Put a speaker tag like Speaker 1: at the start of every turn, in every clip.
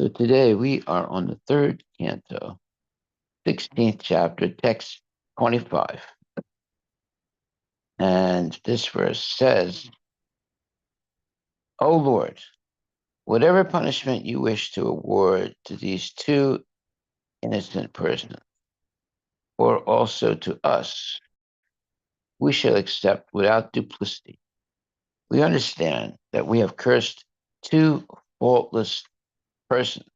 Speaker 1: So today we are on the third canto, 16th chapter, text 25. And this verse says, O Lord, whatever punishment you wish to award to these two innocent persons, or also to us, we shall accept without duplicity. We understand that we have cursed two faultless persons.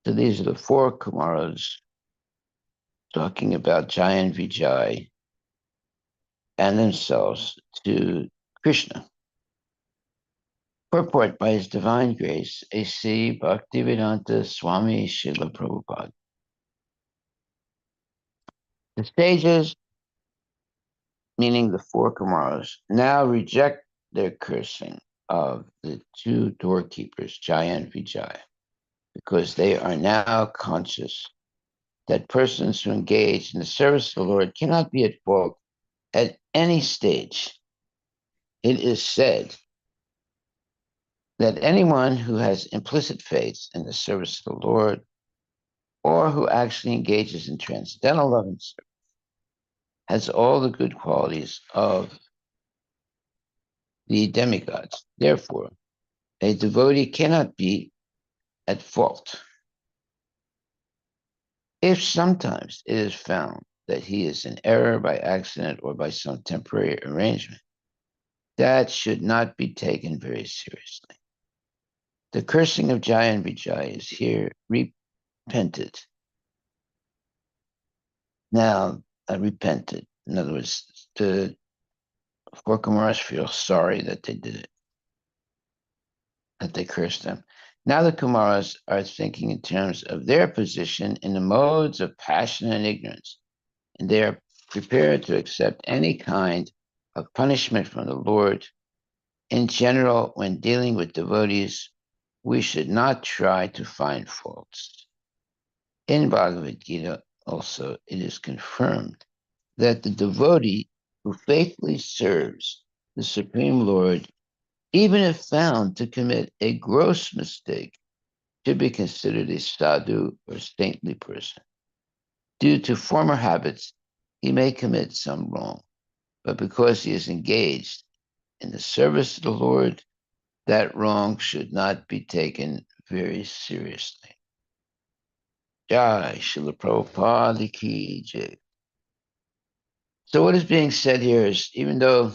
Speaker 1: So these are the four Kumaras talking about Jai and Vijay and themselves to Krishna. Purport by His Divine Grace, A.C. Bhaktivedanta Swami Srila Prabhupada. The sages, meaning the four Kumaras, now reject their cursing of the two doorkeepers, Jai and Vijay, because they are now conscious that persons who engage in the service of the Lord cannot be at fault at any stage. It is said that anyone who has implicit faith in the service of the Lord or who actually engages in transcendental love and service has all the good qualities of the demigods. Therefore, a devotee cannot be at fault. If sometimes it is found that he is in error by accident or by some temporary arrangement, that should not be taken very seriously. The cursing of Jai and Vijay is here repented. Now, repented. In other words, the four Kumaras feel sorry that they did it, that they cursed them. Now the Kumaras are thinking in terms of their position in the modes of passion and ignorance, and they are prepared to accept any kind of punishment from the Lord. In general, when dealing with devotees, we should not try to find faults. In Bhagavad Gita, also, it is confirmed that the devotee who faithfully serves the Supreme Lord, even if found to commit a gross mistake, should be considered a sadhu or saintly person. Due to former habits, he may commit some wrong, but because he is engaged in the service of the Lord, that wrong should not be taken very seriously. Jai Srila Prabhupada Ki Jai. So what is being said here is, even though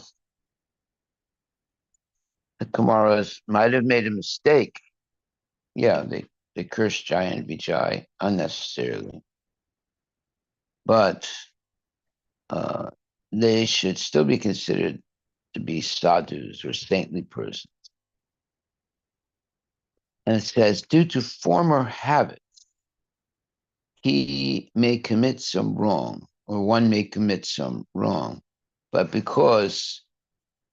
Speaker 1: the Kumaras might have made a mistake, yeah, they cursed Jai and Vijay unnecessarily, but they should still be considered to be sadhus or saintly persons. And it says, due to former habit, he may commit some wrong, or one may commit some wrong, but because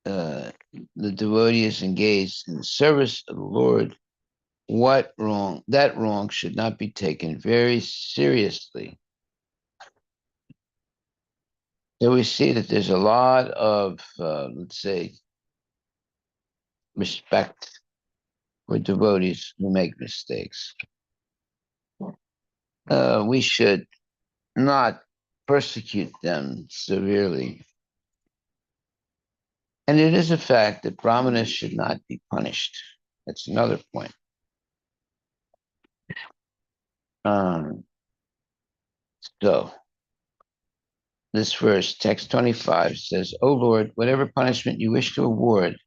Speaker 1: the devotee is engaged in the service of the Lord, that wrong should not be taken very seriously. So we see that there's a lot of, let's say, respect for devotees who make mistakes. We should not persecute them severely. And it is a fact that brahmanas should not be punished. That's another point. So this verse, text 25, says, O Lord, whatever punishment you wish to award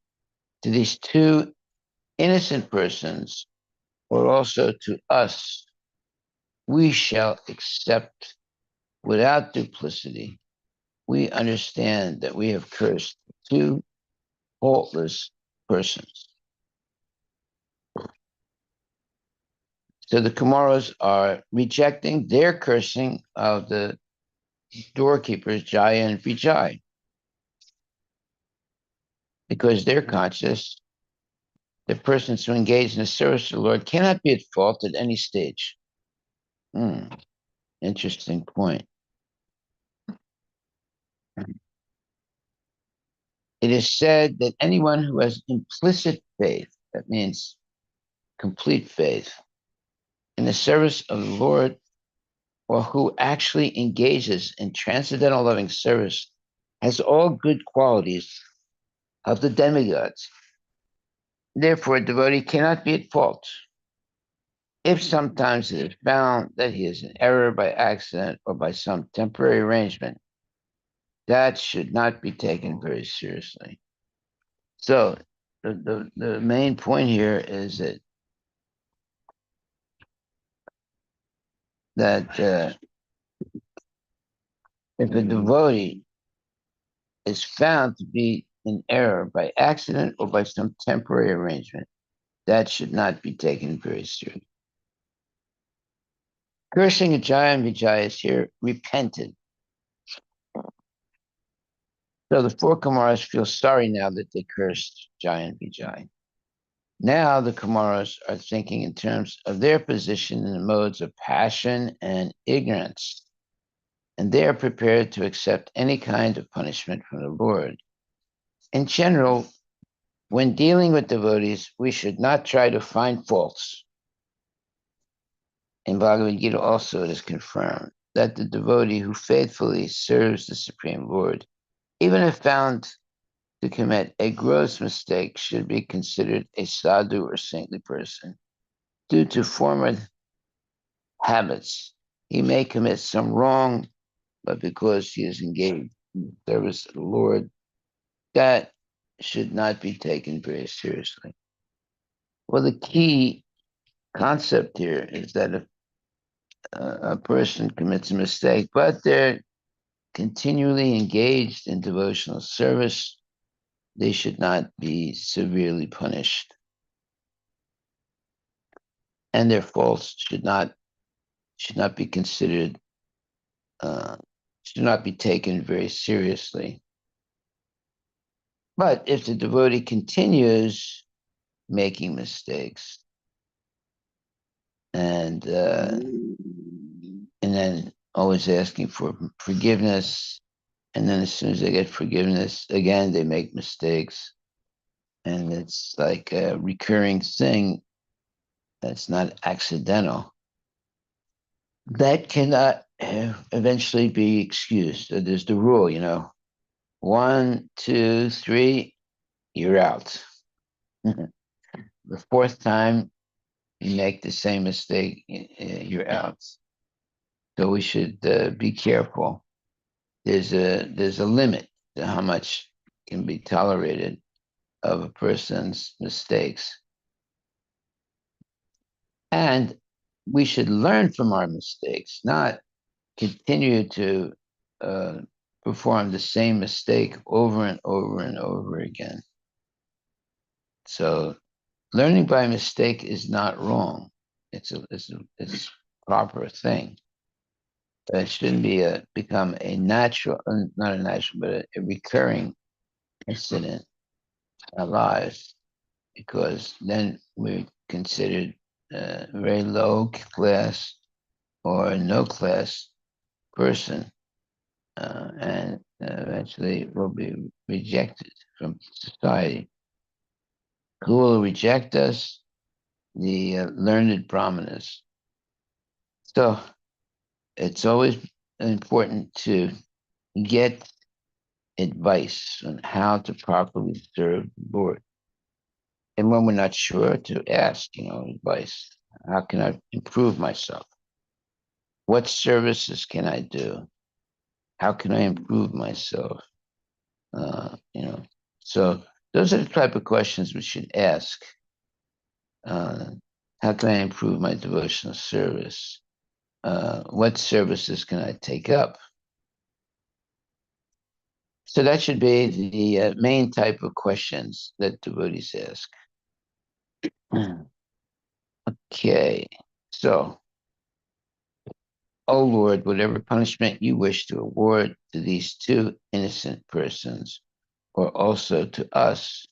Speaker 1: to these two innocent persons, or also to us, we shall accept without duplicity. We understand that we have cursed two faultless persons. So the Kumaras are rejecting their cursing of the doorkeepers, Jai and Vijay, because they're conscious that persons who engage in the service of the Lord cannot be at fault at any stage. Interesting point. It is said that anyone who has implicit faith, that means complete faith in the service of the Lord, or who actually engages in transcendental loving service, has all good qualities of the demigods. Therefore, a devotee cannot be at fault. If sometimes it is found that he is in error by accident or by some temporary arrangement, that should not be taken very seriously. So the main point here is that if a devotee is found to be in error by accident or by some temporary arrangement, that should not be taken very seriously. Cursing Ajay and Vijay is here repented. So the four Kumaras feel sorry now that they cursed Jai and Vijay. Now the Kumaras are thinking in terms of their position in the modes of passion and ignorance, and they are prepared to accept any kind of punishment from the Lord. In general, when dealing with devotees, we should not try to find faults. In Bhagavad Gita also it is confirmed that the devotee who faithfully serves the Supreme Lord, even if found to commit a gross mistake, should be considered a sadhu or saintly person. Due to former habits, he may commit some wrong, but because he is engaged in the service of the Lord, that should not be taken very seriously. Well, the key concept here is that if a person commits a mistake, but they're continually engaged in devotional service, they should not be severely punished. And their faults should not be considered, uh, should not be taken very seriously. But if the devotee continues making mistakes and then always asking for forgiveness, and then as soon as they get forgiveness, again they make mistakes, and it's like a recurring thing that's not accidental, that cannot eventually be excused. So there's the rule, 1, 2, 3, you're out. The fourth time you make the same mistake, you're out. So we should be careful. There's a limit to how much can be tolerated of a person's mistakes, and we should learn from our mistakes, not continue to uh, perform the same mistake over and over and over again. So learning by mistake is not wrong. It's a proper thing. It shouldn't become a natural, not a natural, but a recurring incident in our lives, because then we're considered very low class or no class person, and eventually will be rejected from society. Who will reject us? The learned brahmanas. So it's always important to get advice on how to properly serve the Lord. And when we're not sure, to ask, advice. How can I improve myself? What services can I do? How can I improve myself? Uh, you know, so those are the type of questions we should ask. Uh, how can I improve my devotional service? What services can I take up? So that should be the main type of questions that devotees ask. Okay, so, O Lord, whatever punishment you wish to award to these two innocent persons, or also to us,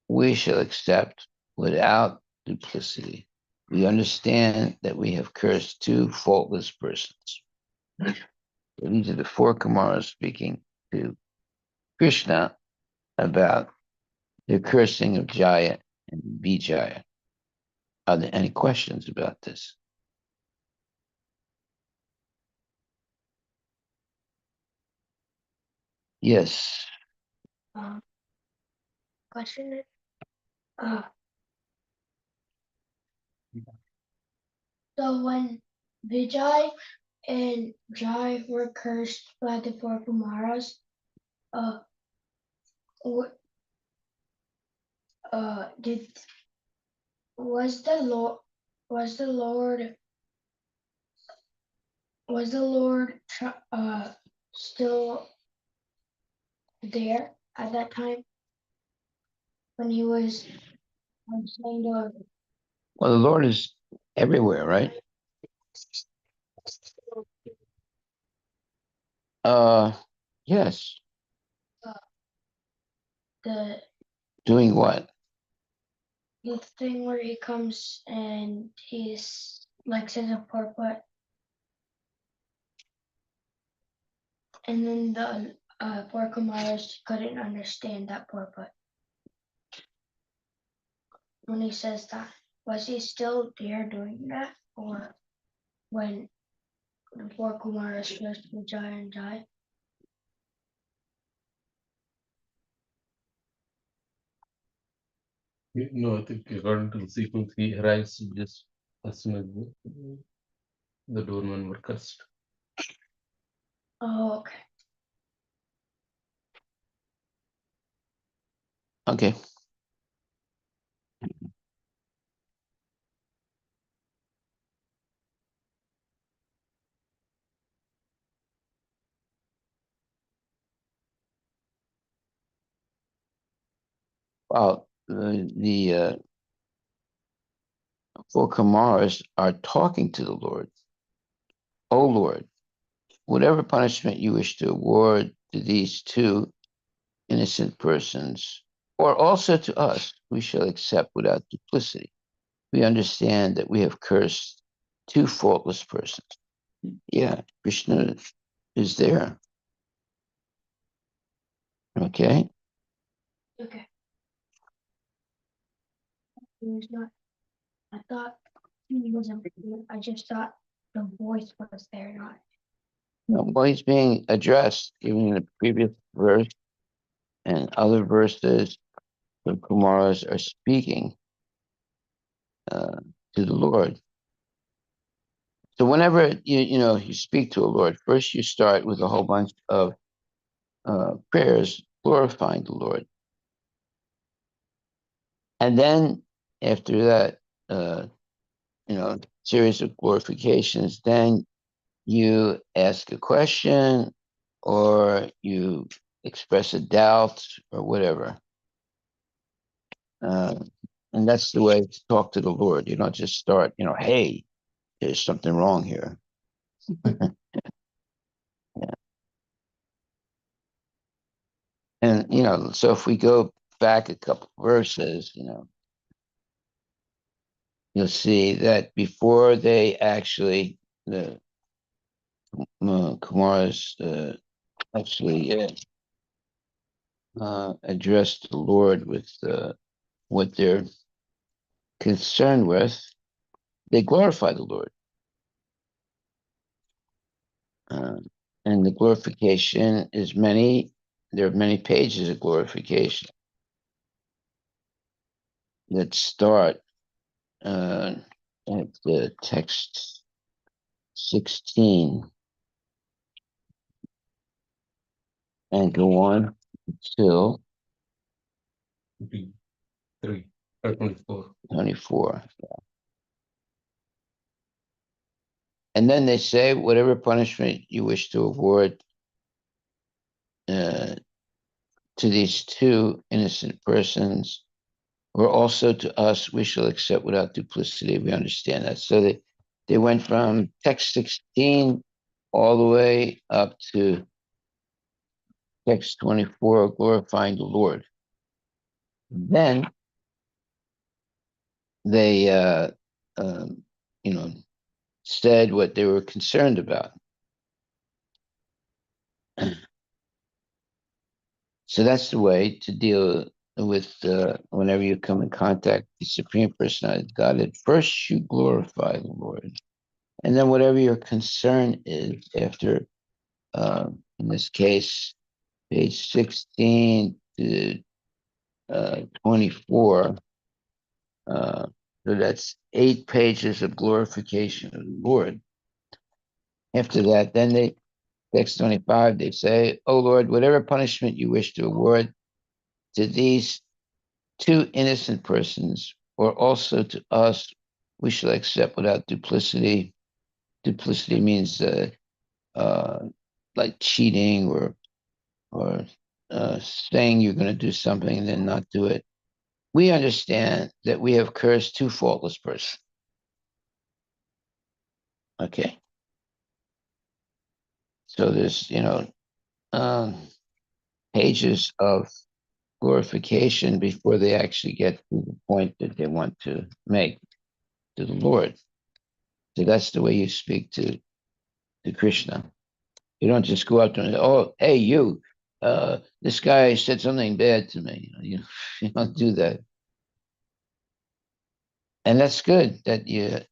Speaker 1: we shall accept without duplicity. We understand that we have cursed two faultless persons. So these are the four Kumaras speaking to Krishna about the cursing of Jaya and Vijaya. Are there any questions about this? Yes.
Speaker 2: Question. So when Vijay and Jai were cursed by the four Kumaras, uh, did was the Lord was the Lord was the Lord still there at that time when he was saying the
Speaker 1: Well, the Lord is everywhere, right? Uh, yes.
Speaker 2: the
Speaker 1: Doing what?
Speaker 2: the thing where he comes and he's like says a purport, and then the four Kumaras couldn't understand that purport when he says that. Was he still there doing that, or when the four Kumaras first Vijay and Jai?
Speaker 3: No, I think according to the sequence, he arrives just as soon as the doorman were cursed.
Speaker 2: Oh, okay.
Speaker 1: Okay. Well, the four Kamaras are talking to the Lord. Oh Lord, whatever punishment you wish to award to these two innocent persons, or also to us, we shall accept without duplicity. We understand that we have cursed two faultless persons. Yeah, Krishna is there. Okay.
Speaker 2: Okay. He was not. I thought he wasn't. I just thought the voice was there, not.
Speaker 1: Well, he's being addressed, even in the previous verse and other verses. The Kumaras are speaking uh, to the Lord. So whenever you speak to a Lord, first you start with a whole bunch of prayers glorifying the Lord, and then after that, uh, series of glorifications, then you ask a question or you express a doubt or whatever. Uh, and that's the way to talk to the Lord. You don't just start, hey, there's something wrong here. Yeah. And, so if we go back a couple verses, you'll see that before they actually, the Kumaras actually addressed the Lord with what they're concerned with, they glorify the Lord. Uh, and the glorification is there are many pages of glorification that start at the text 16 and go on until
Speaker 3: 23 or 24.
Speaker 1: 24. And then they say, whatever punishment you wish to award uh, to these two innocent persons, or also to us, we shall accept without duplicity. We understand that. So they went from text 16 all the way up to text 24, glorifying the Lord. Then they, you know, said what they were concerned about. So that's the way to deal whenever you come in contact with the Supreme Personality of Godhead, first you glorify the Lord. And then whatever your concern is after, in this case, page 16 to 24, so that's 8 pages of glorification of the Lord. After that, then text 25, they say, "Oh Lord, whatever punishment you wish to award to these two innocent persons, or also to us, we shall accept without duplicity." Duplicity means uh, like cheating or saying you're going to do something and then not do it. We understand that we have cursed two faultless persons. Okay. So there's, pages of glorification before they actually get to the point that they want to make to the Lord. So that's the way you speak to Krishna. You don't just go out there and say, "Oh, hey, you, this guy said something bad to me." You don't do that. And that's good that you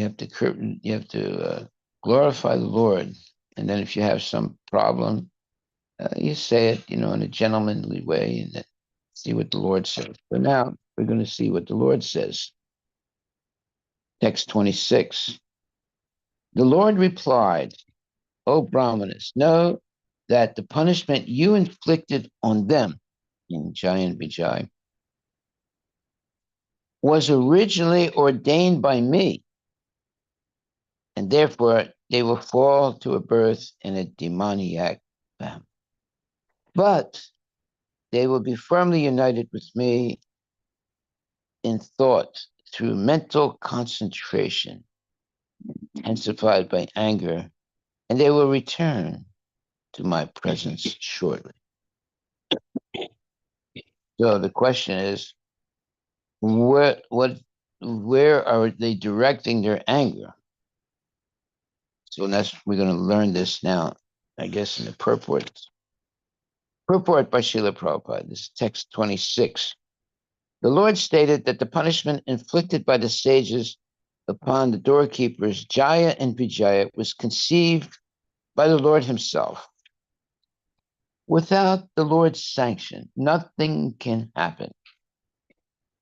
Speaker 1: have to glorify the Lord. And then if you have some problem, you say it, in a gentlemanly way, and then see what the Lord says. But now we're going to see what the Lord says. Text 26. The Lord replied, "O Brahmanas, know that the punishment you inflicted on them, in Jai and Vijay, was originally ordained by me, and therefore they will fall to a birth in a demoniac family. But they will be firmly united with me in thought through mental concentration, intensified by anger, and they will return to my presence shortly." So the question is, where are they directing their anger? So we're going to learn this now, I guess, in the purport. Purport by Srila Prabhupada. This is text 26. The Lord stated that the punishment inflicted by the sages upon the doorkeepers, Jaya and Vijaya, was conceived by the Lord himself. Without the Lord's sanction, nothing can happen.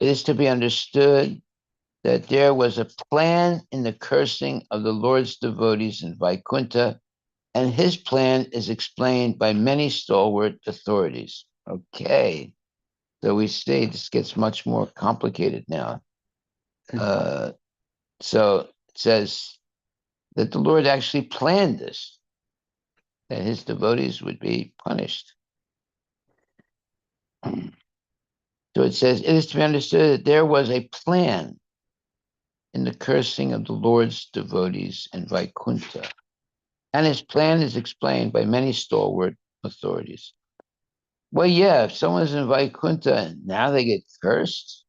Speaker 1: It is to be understood that there was a plan in the cursing of the Lord's devotees in Vaikuntha, and his plan is explained by many stalwart authorities. Okay, so we see this gets much more complicated now. So it says that the Lord actually planned this, that his devotees would be punished. So it says, it is to be understood that there was a plan in the cursing of the Lord's devotees in Vaikuntha, and his plan is explained by many stalwart authorities. Well, yeah, if someone's in Vaikuntha and now they get cursed,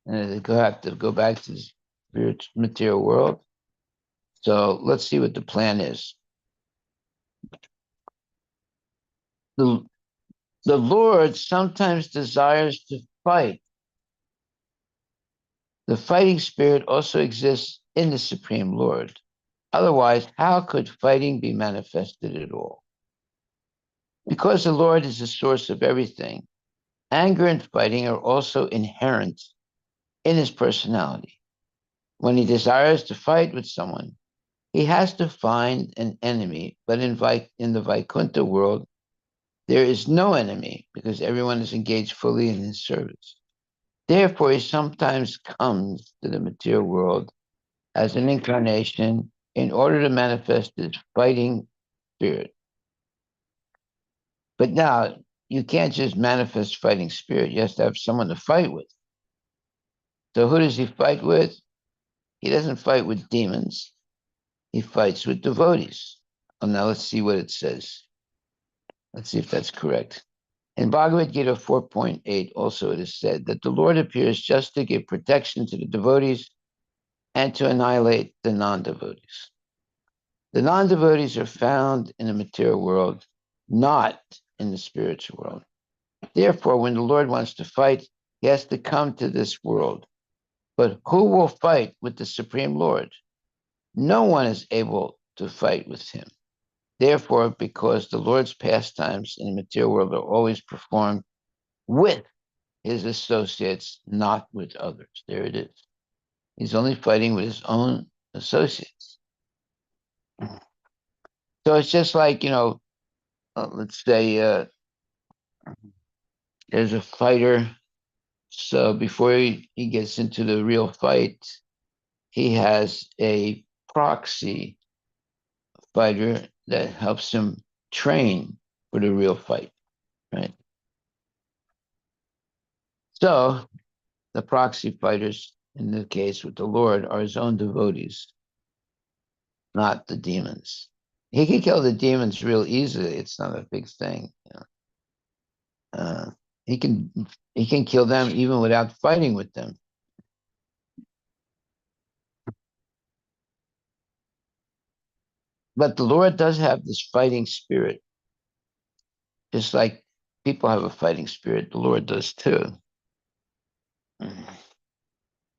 Speaker 1: and they have to go back to the spirit material world. So let's see what the plan is. The Lord sometimes desires to fight. The fighting spirit also exists in the Supreme Lord. Otherwise, how could fighting be manifested at all? Because the Lord is the source of everything, anger and fighting are also inherent in his personality. When he desires to fight with someone, he has to find an enemy, but in the Vaikuntha world, there is no enemy because everyone is engaged fully in his service. Therefore, he sometimes comes to the material world as an incarnation in order to manifest his fighting spirit. But now, you can't just manifest fighting spirit. You have to have someone to fight with. So who does he fight with? He doesn't fight with demons. He fights with devotees. Well, now let's see what it says. Let's see if that's correct. In Bhagavad Gita 4.8, also it is said that the Lord appears just to give protection to the devotees and to annihilate the non-devotees. The non-devotees are found in the material world, not in the spiritual world. Therefore, when the Lord wants to fight, he has to come to this world. But who will fight with the Supreme Lord? No one is able to fight with him. Therefore, because the Lord's pastimes in the material world are always performed with his associates, not with others. There it is. He's only fighting with his own associates. So it's just like, let's say there's a fighter. So before he gets into the real fight, he has a proxy fighter that helps him train for the real fight, right? So the proxy fighters, in the case with the Lord, are his own devotees, not the demons. He can kill the demons real easily. It's not a big thing. Uh, he can kill them even without fighting with them. But the Lord does have this fighting spirit, just like people have a fighting spirit. The Lord does too.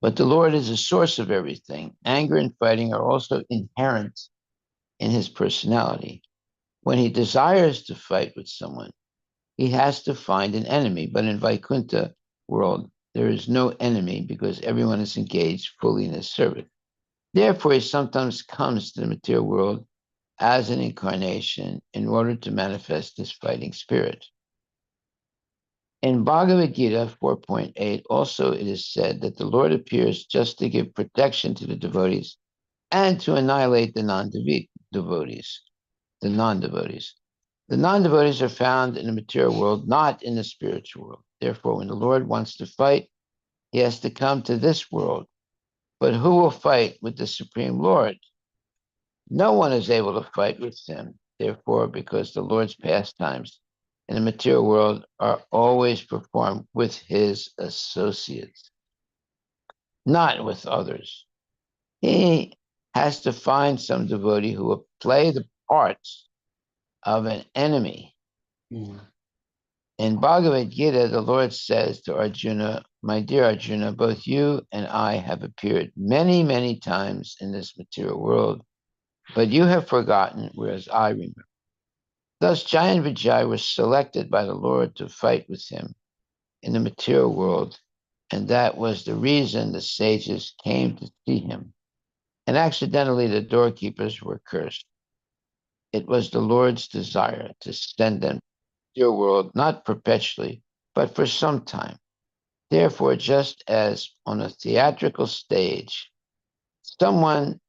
Speaker 1: But the Lord is the source of everything. Anger and fighting are also inherent in his personality. When he desires to fight with someone, he has to find an enemy. But in Vaikuntha world, there is no enemy because everyone is engaged fully in his service. Therefore, he sometimes comes to the material world as an incarnation in order to manifest his fighting spirit. In Bhagavad Gita 4.8, also it is said that the Lord appears just to give protection to the devotees and to annihilate the non-devotees. The non-devotees. The non-devotees are found in the material world, not in the spiritual world. Therefore, when the Lord wants to fight, he has to come to this world. But who will fight with the Supreme Lord? No one is able to fight with him. Therefore, because the Lord's pastimes in the material world are always performed with his associates, not with others. He has to find some devotee who will play the parts of an enemy. In Bhagavad Gita, the Lord says to Arjuna, my dear Arjuna, both you and I have appeared many, many times in this material world, but you have forgotten, whereas I remember. Thus, Jai and Vijay were selected by the Lord to fight with him in the material world, and that was the reason the sages came to see him. And accidentally, the doorkeepers were cursed. It was the Lord's desire to send them to the material world, not perpetually, but for some time. Therefore, just as on a theatrical stage, someone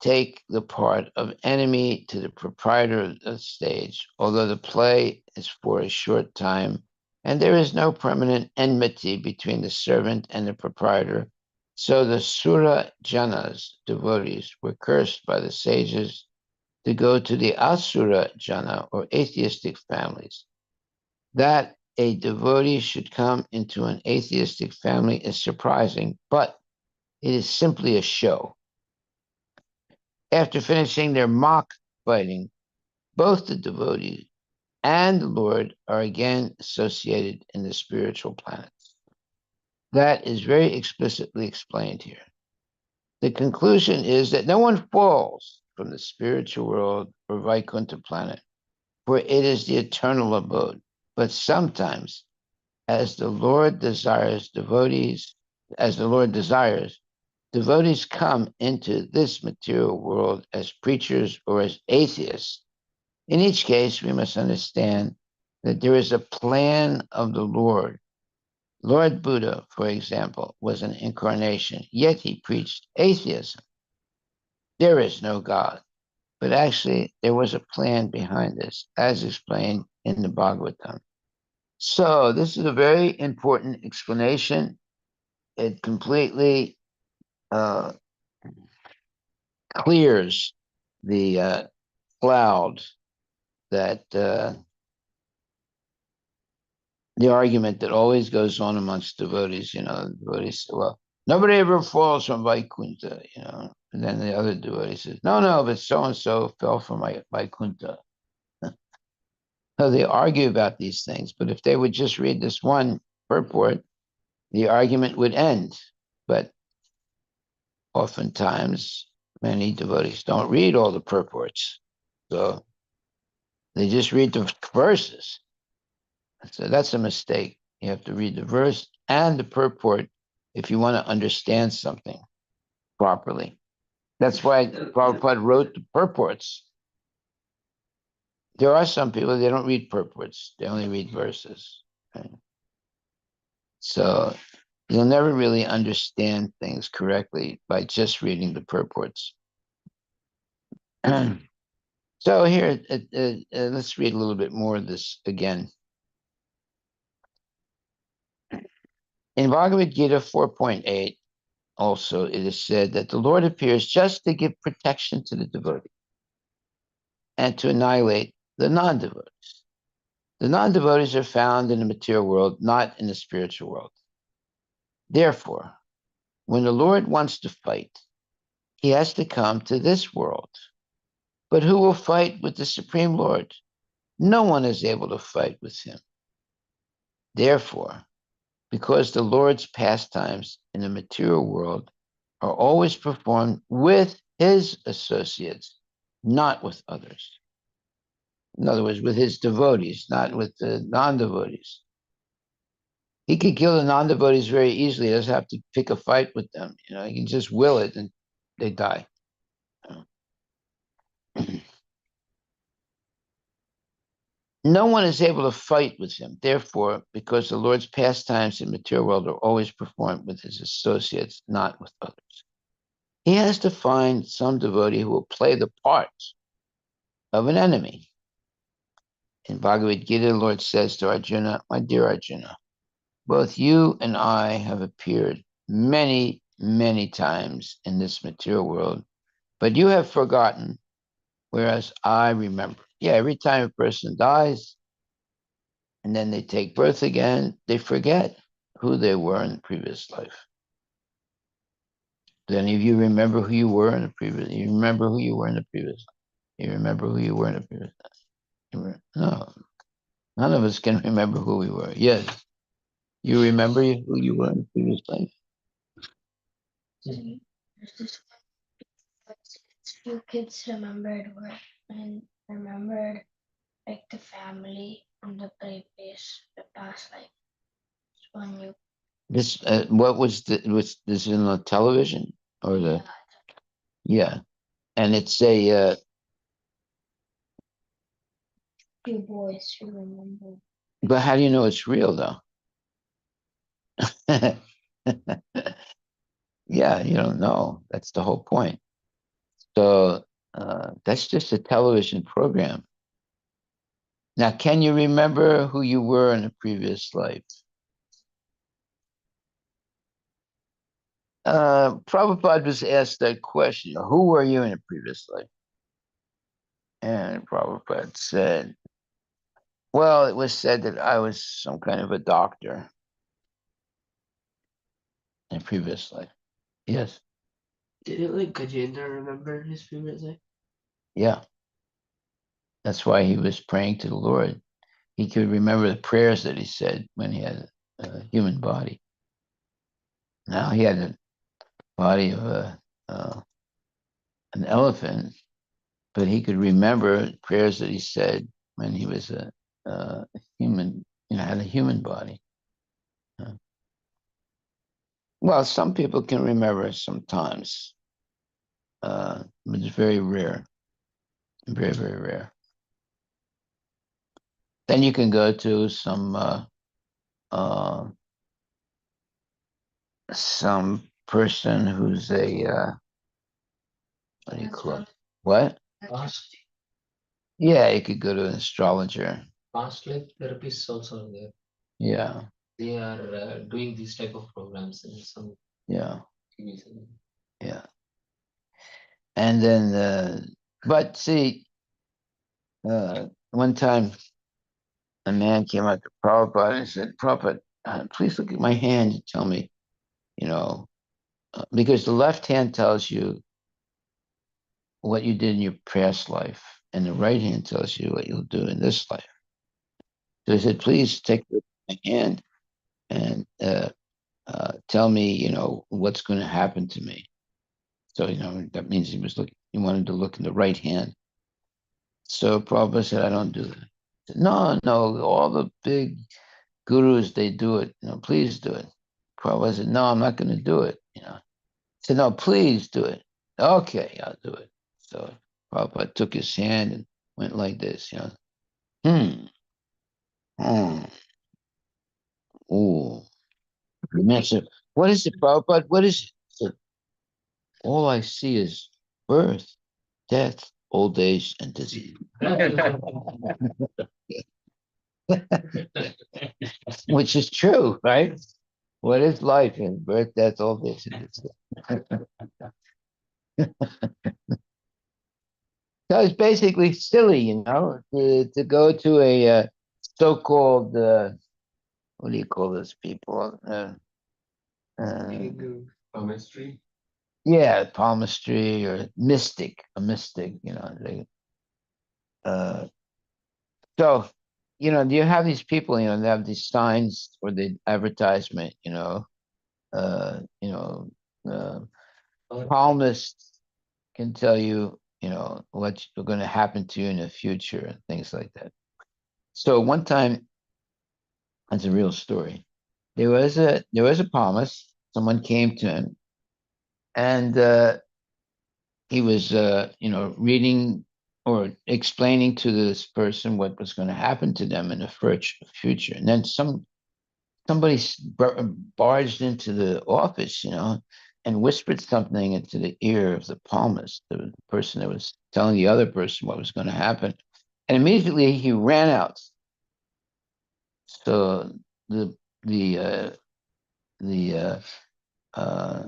Speaker 1: take the part of enemy to the proprietor of the stage, although the play is for a short time, and there is no permanent enmity between the servant and the proprietor. So the Sura Janas, devotees, were cursed by the sages to go to the Asura Jana, or atheistic families. That a devotee should come into an atheistic family is surprising, but it is simply a show. After finishing their mock fighting, both the devotee and the Lord are again associated in the spiritual planets. That is very explicitly explained here. The conclusion is that no one falls from the spiritual world or Vaikuntha planet, for it is the eternal abode. But sometimes, as the Lord desires, devotees come into this material world as preachers or as atheists. In each case, we must understand that there is a plan of the Lord. Lord Buddha, for example, was an incarnation, yet he preached atheism. There is no God. But actually, there was a plan behind this, as explained in the Bhagavatam. So this is a very important explanation. It completely clears the cloud that the argument that always goes on amongst devotees. Devotees say, well, nobody ever falls from Vaikuntha, and then the other devotee says, no, but so-and-so fell from Vaikuntha. So they argue about these things, but if they would just read this one purport, the argument would end. But oftentimes, many devotees don't read all the purports. So they just read the verses. So that's a mistake. You have to read the verse and the purport if you want to understand something properly. That's why Prabhupada wrote the purports. There are some people, they don't read purports. They only read verses. Right? So you'll never really understand things correctly by just reading the purports. So here, let's read a little bit more of this again. In Bhagavad Gita 4.8, also it is said that the Lord appears just to give protection to the devotee and to annihilate the non-devotees. The non-devotees are found in the material world, not in the spiritual world. Therefore, when the Lord wants to fight, he has to come to this world. But who will fight with the Supreme Lord? No one is able to fight with him. Therefore, because the Lord's pastimes in the material world are always performed with his associates, not with others. In other words, with his devotees, not with the non-devotees. He could kill the non-devotees very easily. He doesn't have to pick a fight with them. He can just will it and they die. No one is able to fight with him. Therefore, because the Lord's pastimes in the material world are always performed with his associates, not with others, he has to find some devotee who will play the part of an enemy. In Bhagavad Gita, the Lord says to Arjuna, my dear Arjuna, both you and I have appeared many, many times in this material world, but you have forgotten, whereas I remember. Yeah, every time a person dies and then they take birth again, they forget who they were in the previous life. Do any of you remember who you were in the previous? You remember who you were in the previous life? You remember who you were in the previous life? No, none of us can remember who we were. Yes, you remember who you were in the previous life?
Speaker 2: There's this few kids remembered were and remembered like the family and the the past life. When you
Speaker 1: This what was this in the television or the yeah, and it's a
Speaker 2: few boys who remember.
Speaker 1: but how do you know it's real though? Yeah, you don't know. That's the whole point. So that's just a television program. Now, can you remember who you were in a previous life? Prabhupada was asked that question, who were you in a previous life? And Prabhupada said, well, it was said that I was some kind of a doctor in a previous life. Yes.
Speaker 4: Didn't like Gajendra remember his previous life?
Speaker 1: Yeah. That's why he was praying to the Lord. He could remember the prayers that he said when he had a human body. Now he had a body of an elephant, but he could remember prayers that he said when he was a human, had a human body. Well, some people can remember sometimes, but it's very rare, very, very rare. Then you can go to some person who's what do you call it? What?
Speaker 4: Past,
Speaker 1: Yeah, you could go to an astrologer.
Speaker 4: past life therapists also are there.
Speaker 1: Yeah,
Speaker 4: They are doing these type of programs in some
Speaker 1: yeah,
Speaker 4: TV channel.
Speaker 1: yeah. And then, but see, one time a man came up to Prabhupada and said, Prabhupada, please look at my hand and tell me, because the left hand tells you what you did in your past life, and the right hand tells you what you'll do in this life. So he said, please take my hand and tell me, what's going to happen to me. So, that means he wanted to look in the right hand. So Prabhupada said, I don't do that. He said, no, all the big gurus, they do it. Please do it. Prabhupada said, no, I'm not going to do it. He said, no, please do it. Okay, I'll do it. So Prabhupada took his hand and went like this, hmm, hmm, ooh. The man said, what is it, Prabhupada? What is it? He said, all I see is birth, death, old age, and disease. Which is true, right? What is life? And birth, death, old age, and disease. So it's basically silly, to go to a so-called, what do you call those people?
Speaker 3: Palmistry.
Speaker 1: Yeah, palmistry or a mystic, uh, so, you have these people, they have these signs for the advertisement, uh, you know, uh, palmists can tell you, what's going to happen to you in the future and things like that. So one time, that's a real story. There was a palmist. Someone came to him, and he was, reading or explaining to this person what was going to happen to them in the future. And then somebody barged into the office, and whispered something into the ear of the palmist, the person that was telling the other person what was going to happen. And immediately he ran out. So the the uh, the uh, uh,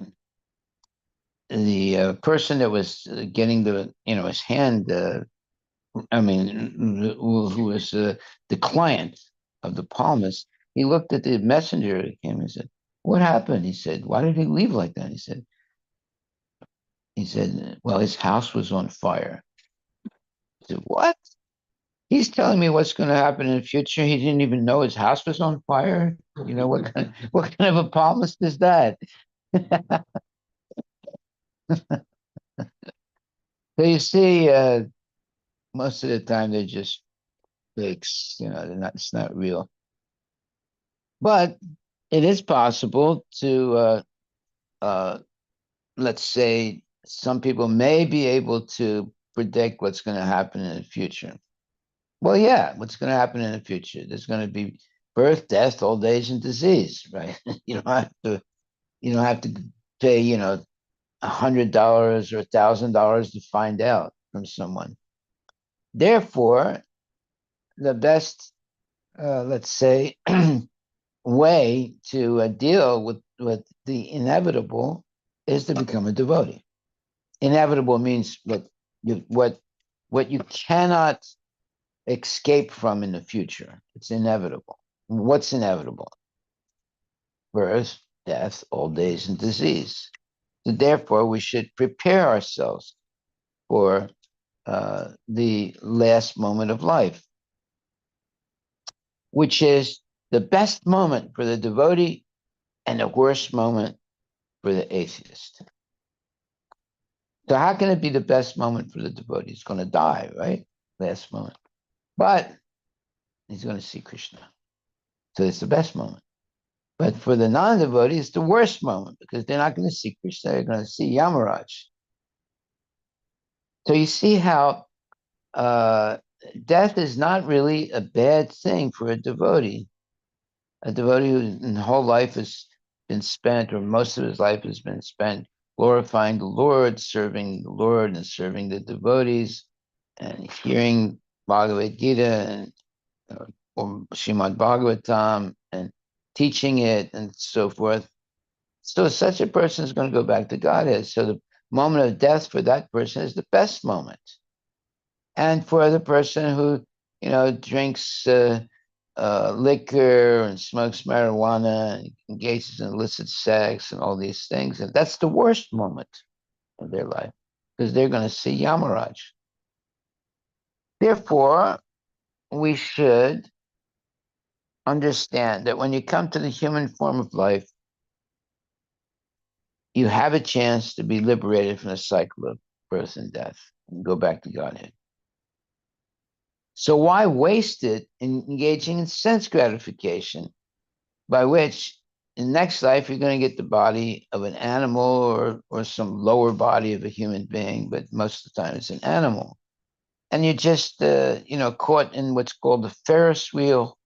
Speaker 1: the person that was getting his hand, I mean, who was the client of the palmist, he looked at the messenger that came and said, what happened? He said, why did he leave like that? He said, well, his house was on fire. I said, what? He's telling me what's going to happen in the future. He didn't even know his house was on fire. What kind of a palmist is that? So you see, most of the time they're just fakes. It's not real. But it is possible to, uh, let's say, some people may be able to predict what's going to happen in the future. Well, yeah, what's going to happen in the future? There's going to be birth, death, old age, and disease, right? You don't have to pay, $100 or $1,000 to find out from someone. Therefore, the best, let's say, way to deal with the inevitable is to become a devotee. Inevitable means what you cannot escape from in the future. It's inevitable. What's inevitable? Birth, death, old age, and disease. So therefore, we should prepare ourselves for the last moment of life, which is the best moment for the devotee and the worst moment for the atheist. So how can it be the best moment for the devotee? He's going to die, right? Last moment. But he's going to see Krishna. So it's the best moment. But for the non-devotee, it's the worst moment because they're not going to see Krishna. They're going to see Yamaraj. So you see how death is not really a bad thing for a devotee. A devotee whose whole life has been spent, or most of his life has been spent, glorifying the Lord, serving the Lord, and serving the devotees, and hearing Bhagavad Gita and or Srimad Bhagavatam and teaching it and so forth. So such a person is going to go back to Godhead. So the moment of death for that person is the best moment. And for the person who, drinks liquor and smokes marijuana and engages in illicit sex and all these things, and that's the worst moment of their life because they're going to see Yamaraj. Therefore, we should understand that when you come to the human form of life, you have a chance to be liberated from the cycle of birth and death and go back to Godhead. So why waste it in engaging in sense gratification, by which in the next life you're going to get the body of an animal or some lower body of a human being, but most of the time it's an animal. And you're just, caught in what's called the Ferris wheel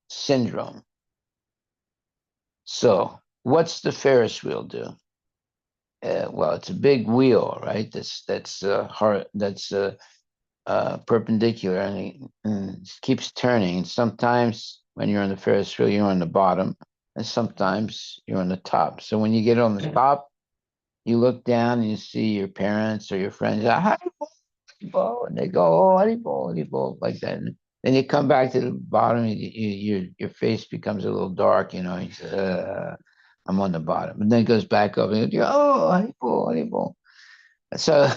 Speaker 1: syndrome. So what's the Ferris wheel do? Well, it's a big wheel, right? That's perpendicular and it keeps turning. And sometimes when you're on the Ferris wheel, you're on the bottom, and sometimes you're on the top. So when you get on the top, you look down and you see your parents or your friends, Haribol, and they go, oh, Haribol, like that. And then you come back to the bottom, your face becomes a little dark, you say, I'm on the bottom. And then it goes back up and you go, oh, Haribol. So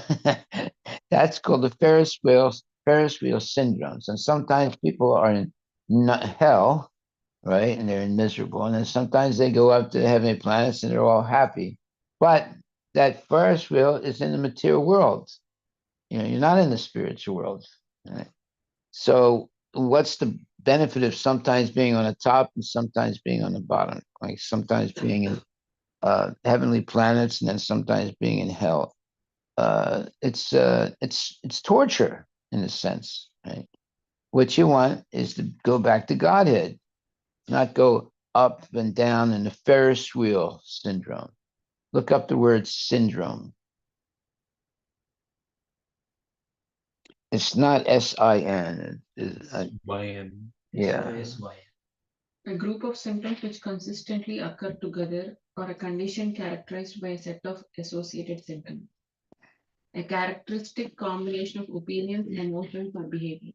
Speaker 1: that's called the Ferris wheel syndromes. And sometimes people are in hell, right? And they're miserable. And then sometimes they go up to the heavenly planets and they're all happy. But that Ferris wheel is in the material world. You're not in the spiritual world. Right? So what's the benefit of sometimes being on the top and sometimes being on the bottom? Like sometimes being in heavenly planets and then sometimes being in hell. It's torture in a sense, right? What you want is to go back to Godhead, not go up and down in the Ferris wheel syndrome. Look up the word syndrome. It's not S-I-N. Yeah.
Speaker 5: A group of symptoms which consistently occur together or a condition characterized by a set of associated symptoms. A characteristic combination of opinions, emotions, or behavior.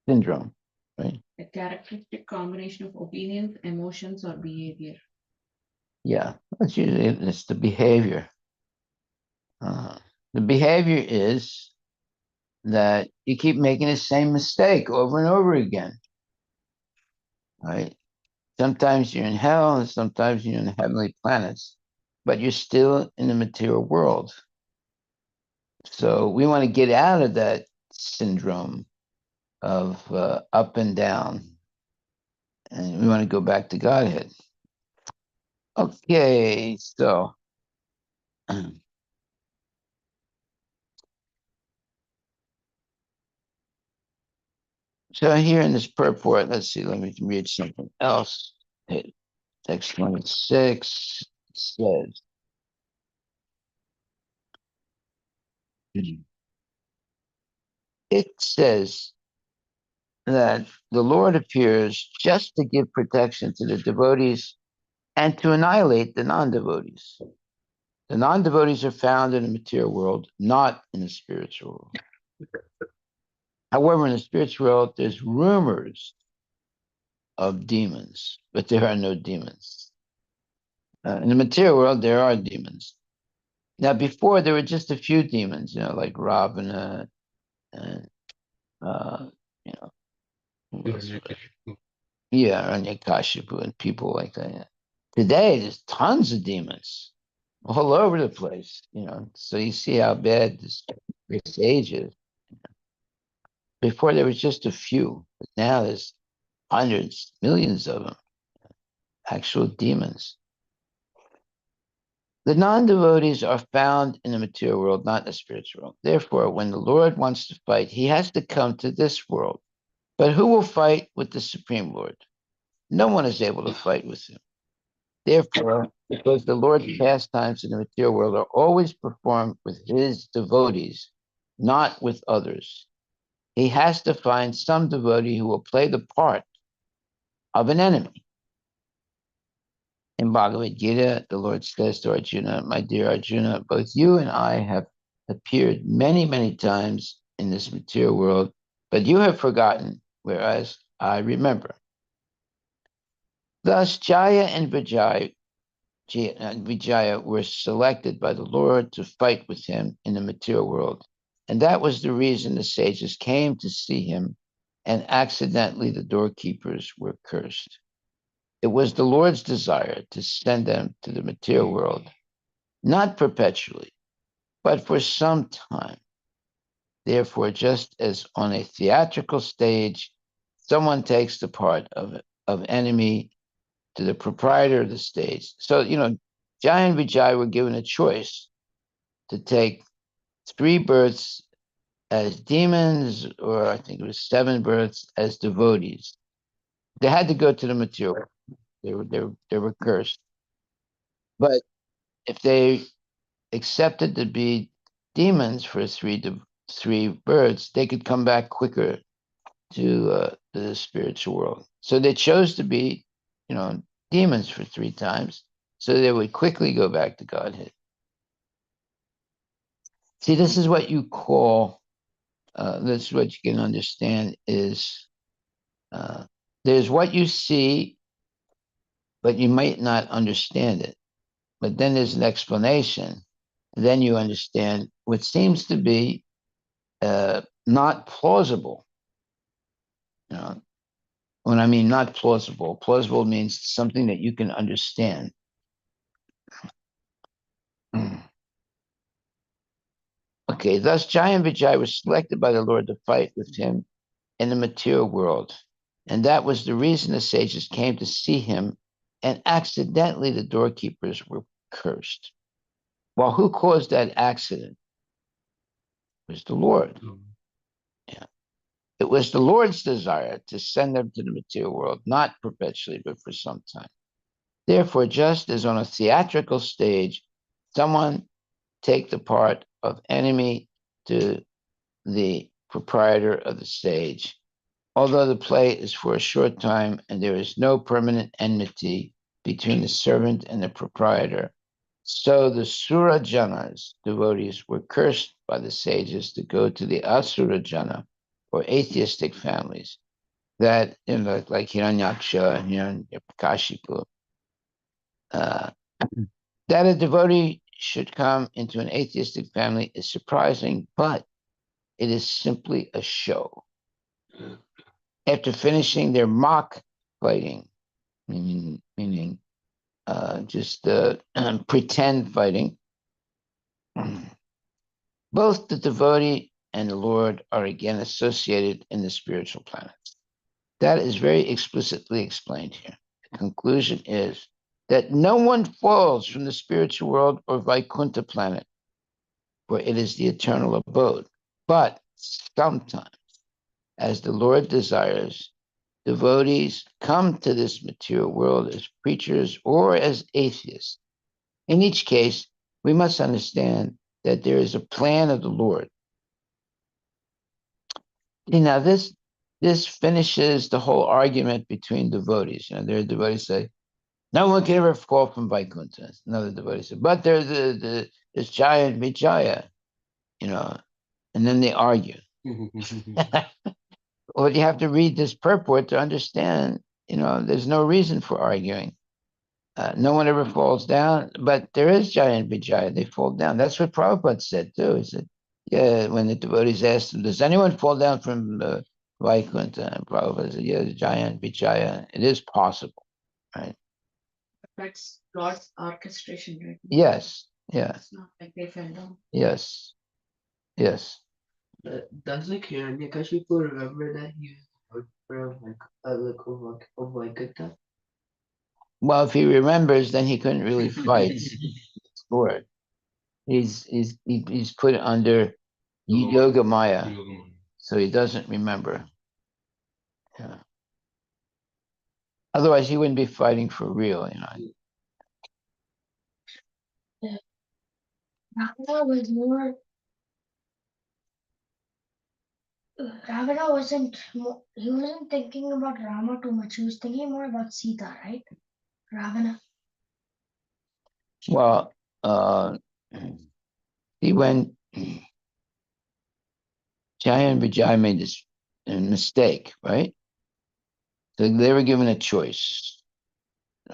Speaker 1: Syndrome, right?
Speaker 5: A characteristic combination of opinions, emotions, or behavior.
Speaker 1: Yeah, it's the behavior. The behavior is that you keep making the same mistake over and over again, right? Sometimes you're in hell and sometimes you're in the heavenly planets, but you're still in the material world. So we want to get out of that syndrome of up and down, and we want to go back to Godhead. Okay, so here in this purport, let's see, let me read something else. Text 26 says, it says that the Lord appears just to give protection to the devotees and to annihilate the non-devotees. The non-devotees are found in the material world, not in the spiritual world. However, in the spiritual world, there's rumors of demons, but there are no demons. In the material world, there are demons. Now, before there were just a few demons, like Ravana and you know, Ranyakashipu and people like that. Today, there's tons of demons all over the place. So you see how bad this age is. Before there was just a few, but now there's hundreds, millions of them, actual demons. The non-devotees are found in the material world, not in the spiritual world. Therefore, when the Lord wants to fight, he has to come to this world. But who will fight with the Supreme Lord? No one is able to fight with him. Therefore, because the Lord's pastimes in the material world are always performed with his devotees, not with others, he has to find some devotee who will play the part of an enemy. In Bhagavad Gita, the Lord says to Arjuna, my dear Arjuna, both you and I have appeared many, many times in this material world, but you have forgotten, whereas I remember. Thus, Jaya and Vijaya were selected by the Lord to fight with him in the material world. And that was the reason the sages came to see him, and accidentally the doorkeepers were cursed. It was the Lord's desire to send them to the material world, not perpetually, but for some time. Therefore, just as on a theatrical stage, someone takes the part of enemy to the proprietor of the stage. So, Jai and Vijay were given a choice to take 3 births as demons, or I think it was 7 births as devotees. They had to go to the material. They were cursed. But if they accepted to be demons for 3 births, they could come back quicker to the spiritual world. So they chose to be, demons for 3 times, so they would quickly go back to Godhead. See, this is what you call, this is what you can understand is there's what you see, but you might not understand it. But then there's an explanation. Then you understand what seems to be not plausible. When I mean not plausible, plausible means something that you can understand. Okay, thus Jai and Vijay were selected by the Lord to fight with him in the material world. And that was the reason the sages came to see him, and accidentally the doorkeepers were cursed. Well, who caused that accident? It was the Lord. Yeah. It was the Lord's desire to send them to the material world, not perpetually, but for some time. Therefore, just as on a theatrical stage, someone take the part of enemy to the proprietor of the stage, although the play is for a short time and there is no permanent enmity between the servant and the proprietor, so the Surajanas, devotees, were cursed by the sages to go to the Asurajana, or atheistic families, that, like Hiranyaksha and Hiranyakashipu, that a devotee should come into an atheistic family is surprising, but it is simply a show. After finishing their mock fighting, meaning just pretend fighting, both the devotee and the Lord are again associated in the spiritual planets. That is very explicitly explained here. The conclusion is that no one falls from the spiritual world or Vaikuntha planet, for it is the eternal abode. But sometimes, as the Lord desires, devotees come to this material world as preachers or as atheists. In each case, we must understand that there is a plan of the Lord. Now, this finishes the whole argument between devotees. There are devotees say, no one can ever fall from Vaikuntha. Another devotee said, but there's this Jaya and Vijaya, and then they argue. Well, you have to read this purport to understand, there's no reason for arguing. No one ever falls down, but there is Jaya and Vijaya. They fall down. That's what Prabhupada said too. He said, yeah, when the devotees asked him, does anyone fall down from Vaikuntha? And Prabhupada said, yeah, Jaya and Vijaya. It is possible, right?
Speaker 5: That's God's orchestration, right?
Speaker 1: Yes, yeah,
Speaker 5: It's not like they fell down.
Speaker 1: yes, yes.
Speaker 6: Does like Hiranyakashipu remember that he was from of Vaikuntha?
Speaker 1: Well, if he remembers, then he couldn't really fight for it. He's put under Yoga Maya, so he doesn't remember. Yeah. Otherwise, he wouldn't be fighting for real,
Speaker 2: Ravana was more. Ravana wasn't. He wasn't thinking about Rama too much. He was thinking more about Sita, right? Ravana.
Speaker 1: Well, he went. Jaya and Vijay made this mistake, right? So they were given a choice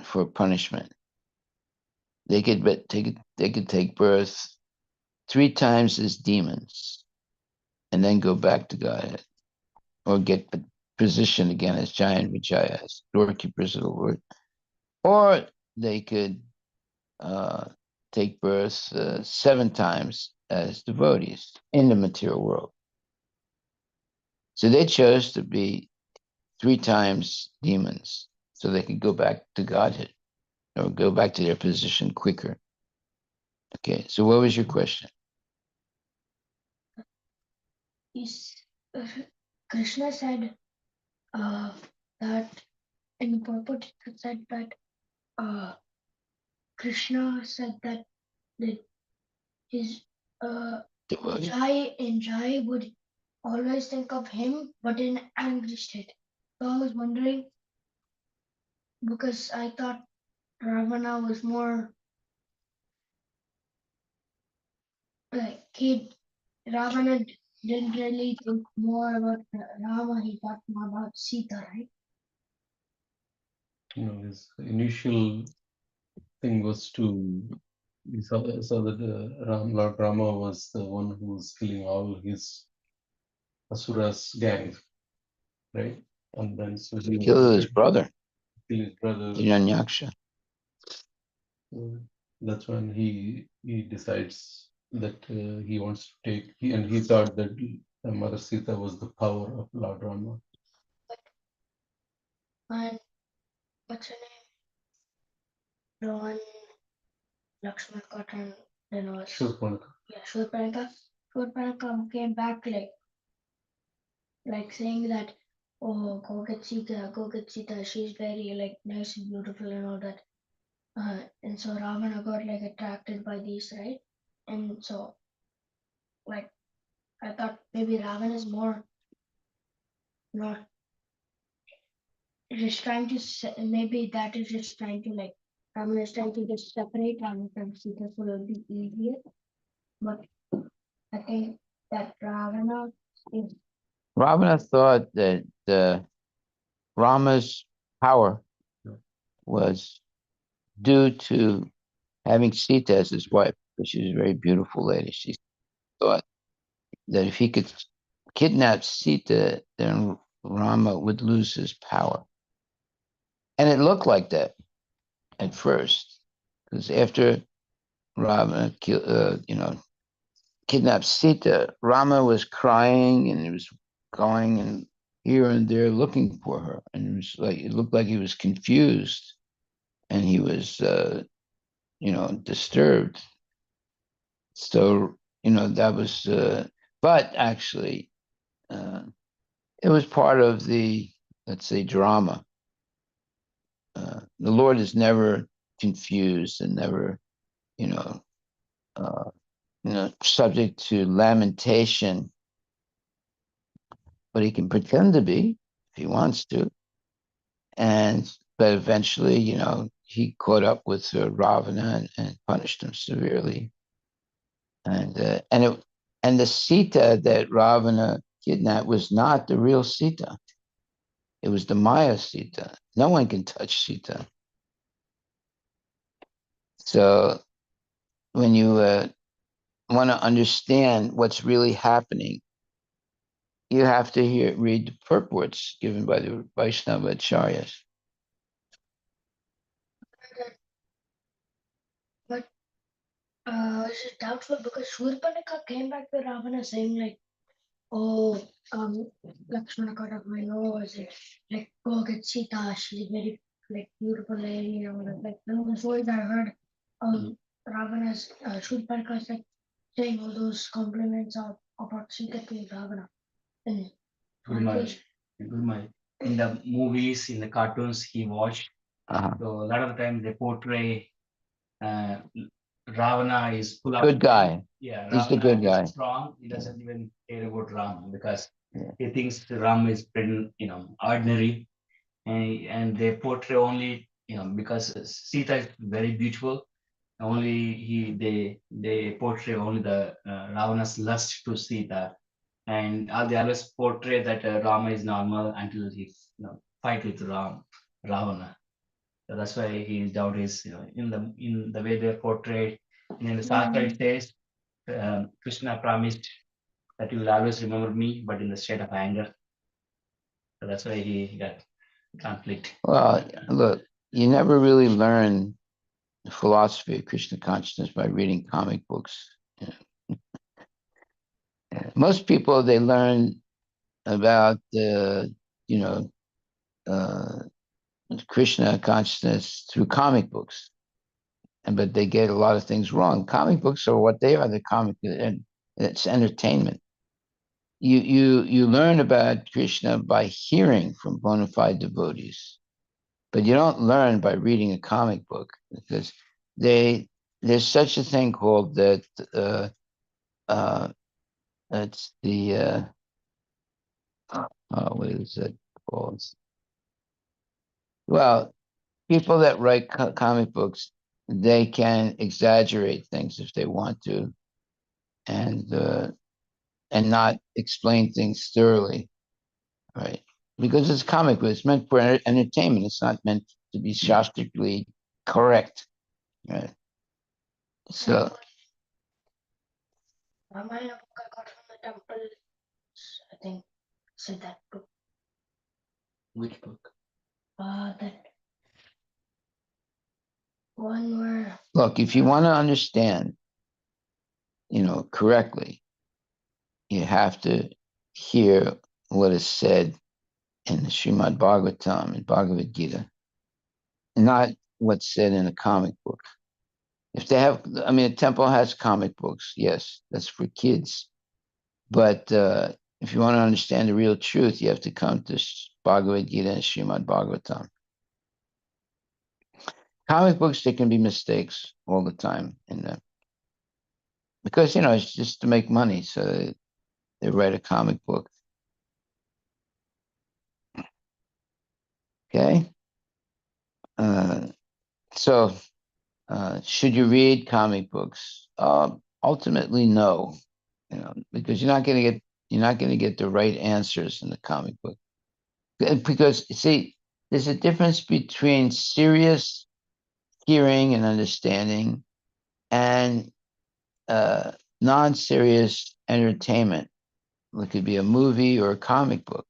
Speaker 1: for punishment. They could take birth 3 times as demons, and then go back to Godhead, or get positioned again as giant Vijayas, doorkeepers of the Lord, or they could take birth 7 times as devotees in the material world. So they chose to be 3 times demons so they could go back to Godhead or go back to their position quicker. Okay, so what was your question?
Speaker 2: Is Krishna said that in the purport it said that Krishna said that his
Speaker 1: Devotee.
Speaker 2: Jai would always think of him, but in angry state. So I was wondering, because I thought Ravana was more like Ravana didn't really think more about Rama, he thought more about Sita, right?
Speaker 3: His initial thing was to, he saw that Lord Rama was the one who was killing all his Asuras gang, right? And then so he
Speaker 1: Killed his brother,
Speaker 3: kill his brother.
Speaker 1: Hiranyaksha.
Speaker 3: That's when he decides that he wants to take, he thought that Mother Sita was the power of Lord Rama.
Speaker 2: And what's her name? The one Lakshman got and then was
Speaker 3: Shurpanakha.
Speaker 2: Shurpanakha came back like saying that, oh, go get Sita, she's very like nice and beautiful and all that. And so Ravana got like attracted by these, right? And so like I thought maybe Ravana is more not just trying to maybe that is just trying to like Ravana is trying to just separate Ravana from Sita so it'll be easier. But I think that Ravana is
Speaker 1: Ravana thought that Rama's power was due to having Sita as his wife, because she was a very beautiful lady. She thought that if he could kidnap Sita, then Rama would lose his power. And it looked like that at first, because after Rama kidnapped Sita, Rama was crying and he was going and here and there looking for her, and it looked like he was confused and he was disturbed. So that was, but actually, it was part of the, let's say, drama. The Lord is never confused and never, uh, subject to lamentation, but he can pretend to be if he wants to. But eventually, he caught up with Ravana and punished him severely. And the Sita that Ravana kidnapped was not the real Sita. It was the Maya Sita. No one can touch Sita. So when you want to understand what's really happening, you have to read the purports given by the Vaishnava Acharyas.
Speaker 2: but it's just doubtful because Shurpanakha came back to Ravana saying like, oh, Lakshmana cut off my nose, and, like, go get Sita, she's a very like beautiful lady, like the stories I heard, Ravana's Shurpanakha is like saying all those compliments about Sita to Ravana. And
Speaker 7: Good Maharaj. Good Maharaj. In the movies, in the cartoons he watched, so a lot of the time they portray Ravana is full of
Speaker 1: Good guy.
Speaker 7: Yeah,
Speaker 1: He's the
Speaker 7: Ravana
Speaker 1: good guy.
Speaker 7: is strong. He doesn't even care about Ram because he thinks Ram is pretty, ordinary, and they portray only, because Sita is very beautiful. Only they portray only the Ravana's lust to Sita, and they always portray that Rama is normal until he fight with Ravana. So that's why his doubt is, in the way they're portrayed. In the Shastra it says Krishna promised that you will always remember me, but in the state of anger. So that's why he got conflict.
Speaker 1: Well, look, you never really learn the philosophy of Krishna consciousness by reading comic books. Most people, they learn about Krishna consciousness through comic books, but they get a lot of things wrong. Comic books are what they are. They're comic, and it's entertainment. You learn about Krishna by hearing from bona fide devotees, but you don't learn by reading a comic book, because there's such a thing called that. It's the what is it called? Well, people that write comic books, they can exaggerate things if they want to, and not explain things thoroughly, right? Because it's comic book, it's meant for entertainment. It's not meant to be shastrically correct, right? So,
Speaker 2: Ramayana book I got from the temple. I think said that book.
Speaker 6: Which book?
Speaker 2: That one where
Speaker 1: look, if you want to understand, correctly, you have to hear what is said in the Srimad Bhagavatam and Bhagavad Gita, not what's said in a comic book. If they have, I mean, a temple has comic books, yes, that's for kids. But if you want to understand the real truth, you have to come to Bhagavad Gita and Srimad Bhagavatam. Comic books, there can be mistakes all the time in them. Because, it's just to make money, so they write a comic book. Okay? So, should you read comic books? Ultimately, no. Because you're not going to get the right answers in the comic book. Because, see, there's a difference between serious hearing and understanding and non-serious entertainment. It could be a movie or a comic book.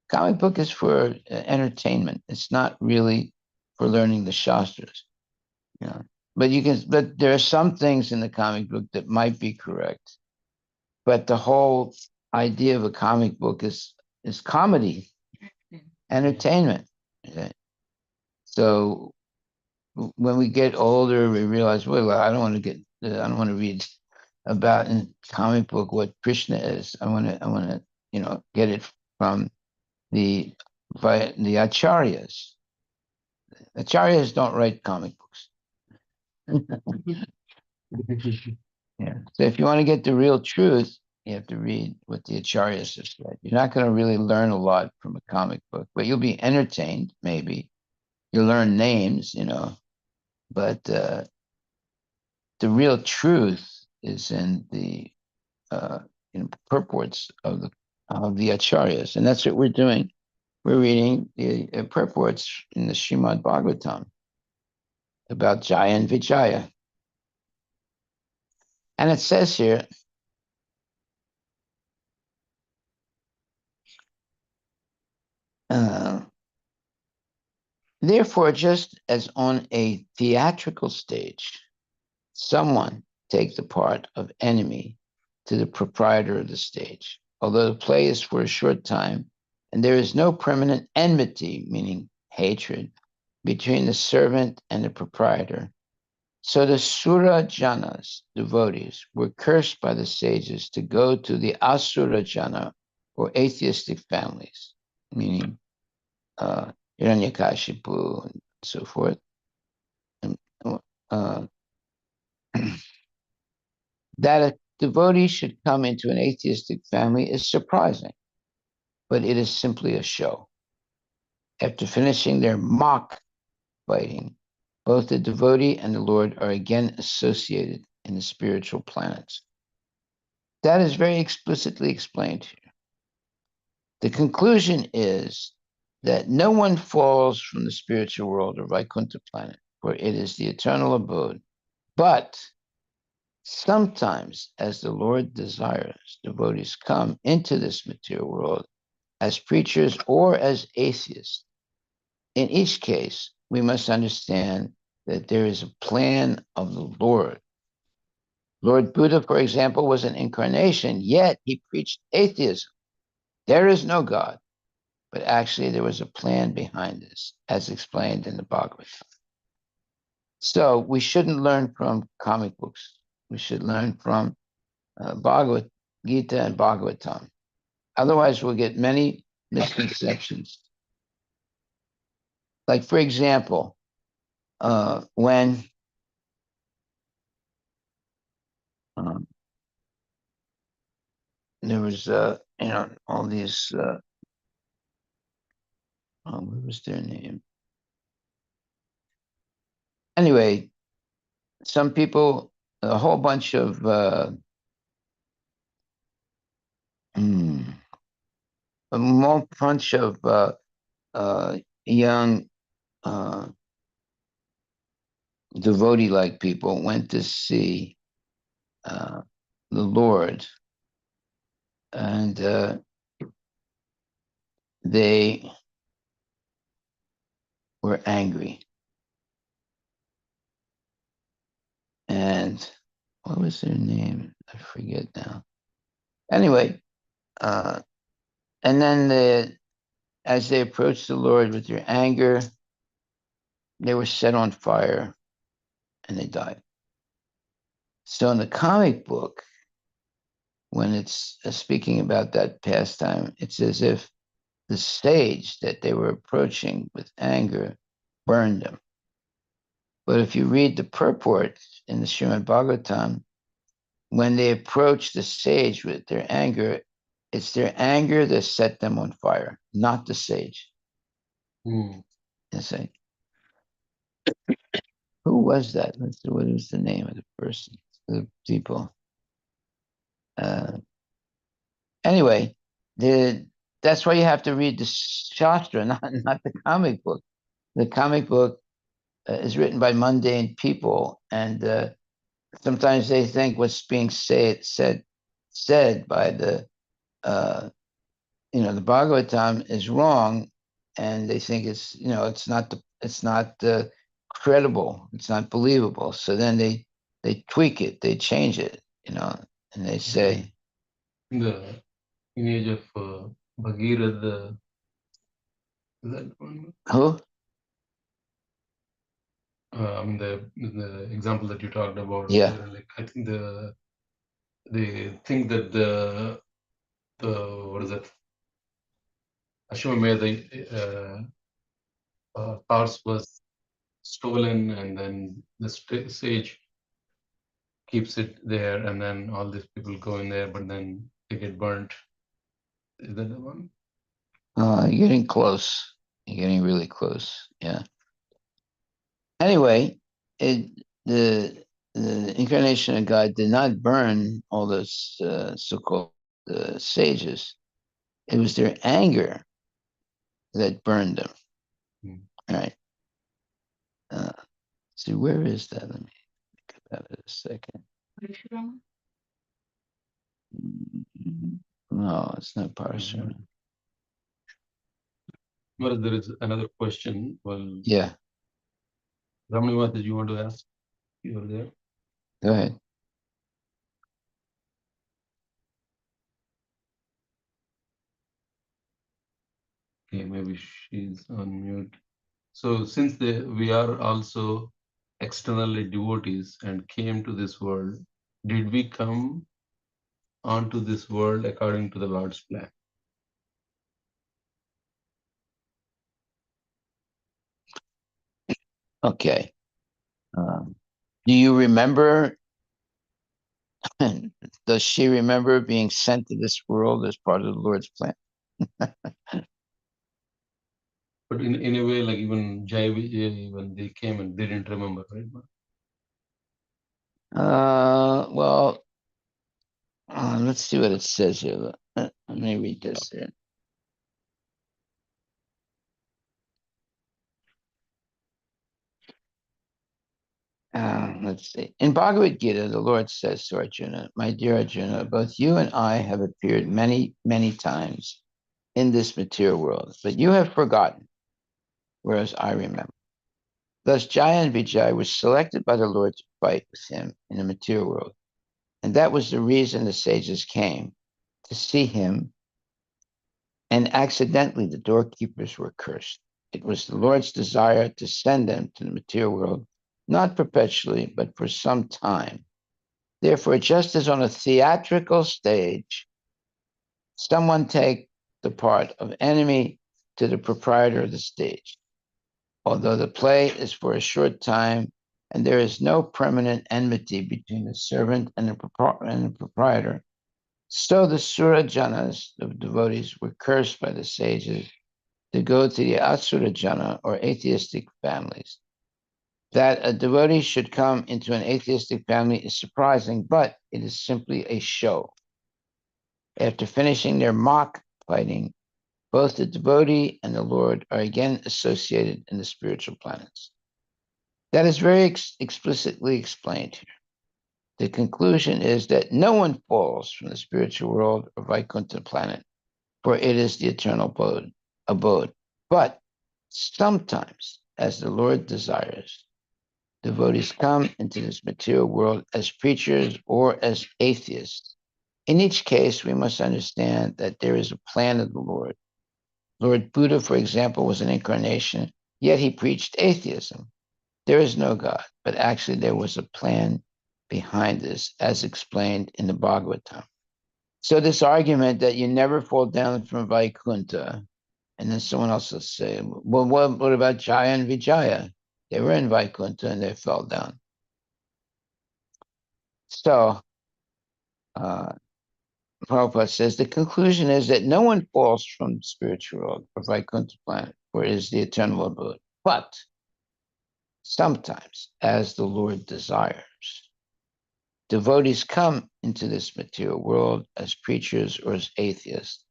Speaker 1: Comic book is for entertainment. It's not really for learning the shastras. But there are some things in the comic book that might be correct. But the whole idea of a comic book is comedy, entertainment. Okay? So when we get older, we realize, well, I don't want to read about in comic book what Krishna is. I want to, get it from the acharyas. Acharyas don't write comic books. Yeah. So if you want to get the real truth, you have to read what the acharyas have said. You're not going to really learn a lot from a comic book, but you'll be entertained, maybe. You'll learn names, but the real truth is in the purports of the acharyas, and that's what we're doing. We're reading the purports in the Srimad Bhagavatam about Jaya and Vijaya. And it says here, therefore, just as on a theatrical stage, someone takes the part of enemy to the proprietor of the stage, although the play is for a short time, and there is no permanent enmity, meaning hatred, between the servant and the proprietor. So the Sura Janas, devotees, were cursed by the sages to go to the Asura Jana, or atheistic families, meaning Hiranyakashipu and so forth. And, that a devotee should come into an atheistic family is surprising, but it is simply a show. After finishing their mock fighting, both the devotee and the Lord are again associated in the spiritual planets. That is very explicitly explained here. The conclusion is that no one falls from the spiritual world or Vaikuntha planet, for it is the eternal abode. But Sometimes, as the Lord desires, devotees come into this material world as preachers or as atheists. In each case, we must understand that there is a plan of the Lord. Lord Buddha, for example, was an incarnation, yet he preached atheism. There is no God, but actually there was a plan behind this, as explained in the Bhagavad. So we shouldn't learn from comic books. We should learn from Bhagavad Gita and Bhagavatam. Otherwise, we'll get many misconceptions. Like, for example, when there was, all these, what was their name? Anyway, some people, a whole bunch of, a whole bunch of young devotee-like people went to see the Lord, and they were angry. And what was their name? I forget now. Anyway, and then as they approached the Lord with their anger, they were set on fire and they died. So in the comic book, when it's speaking about that pastime, it's as if the sage that they were approaching with anger burned them. But if you read the purport in the Srimad Bhagavatam, when they approach the sage with their anger, it's their anger that set them on fire, not the sage. You see? Who was that? Let's see, what was the name of the person, the people? Anyway, that's why you have to read the Shastra, not the comic book. The comic book is written by mundane people, and sometimes they think what's being said by the the Bhagavatam is wrong, and they think it's not credible, it's not believable. So then they tweak it, they change it, and they say
Speaker 3: The image of Bhagirath, is that one?
Speaker 1: who?
Speaker 3: The example that you talked about,
Speaker 1: Yeah.
Speaker 3: like I think they think that the what is it? Ashwamedha horse was stolen, and then the sage keeps it there, and then all these people go in there, but then they get burnt. Is that the one?
Speaker 1: You're getting close. You're getting really close. Yeah. Anyway, the incarnation of God did not burn all those so-called sages. It was their anger that burned them. All right. See, where is that? Let me think about it a second.
Speaker 5: Parashurama?
Speaker 1: No, it's not Parashurama.
Speaker 3: Well, there is another question. Well,
Speaker 1: Yeah,
Speaker 3: Ramani, what did you want to ask? You were there.
Speaker 1: go ahead.
Speaker 3: Okay, maybe she's on mute. So since we are also externally devotees and came to this world, did we come onto this world according to the Lord's plan?
Speaker 1: Okay. Do you remember? Does she remember being sent to this world as part of the Lord's plan?
Speaker 3: But in a way, like even Jai Vijay, when they came and they didn't remember, right?
Speaker 1: Well, let's see what it says here. Let me read this here. Let's let's see. In Bhagavad Gita, the Lord says to Arjuna, my dear Arjuna, both you and I have appeared many, many times in this material world, but you have forgotten, whereas I remember. Thus, Jaya and Vijay were selected by the Lord to fight with him in the material world. And that was the reason the sages came, to see him, and accidentally the doorkeepers were cursed. It was the Lord's desire to send them to the material world, not perpetually, but for some time. Therefore, just as on a theatrical stage, someone take the part of enemy to the proprietor of the stage, although the play is for a short time and there is no permanent enmity between the servant and the proprietor, so the Sura Janas, the devotees, were cursed by the sages to go to the Asura Jana, or atheistic families. That a devotee should come into an atheistic family is surprising, but it is simply a show. After finishing their mock fighting, both the devotee and the Lord are again associated in the spiritual planets. That is very explicitly explained here. The conclusion is that no one falls from the spiritual world or Vaikuntha planet, for it is the eternal abode. But sometimes, as the Lord desires, devotees come into this material world as preachers or as atheists. In each case, we must understand that there is a plan of the Lord. Lord Buddha, for example, was an incarnation, yet he preached atheism. There is no God, but actually there was a plan behind this, as explained in the Bhagavatam. So this argument that you never fall down from Vaikuntha, and then someone else will say, well, what about Jaya and Vijaya? They were in Vaikuntha and they fell down. So Prabhupada says the conclusion is that no one falls from the spiritual world or Vaikuntha planet, for it is the eternal abode. But sometimes, as the Lord desires, devotees come into this material world as preachers or as atheists.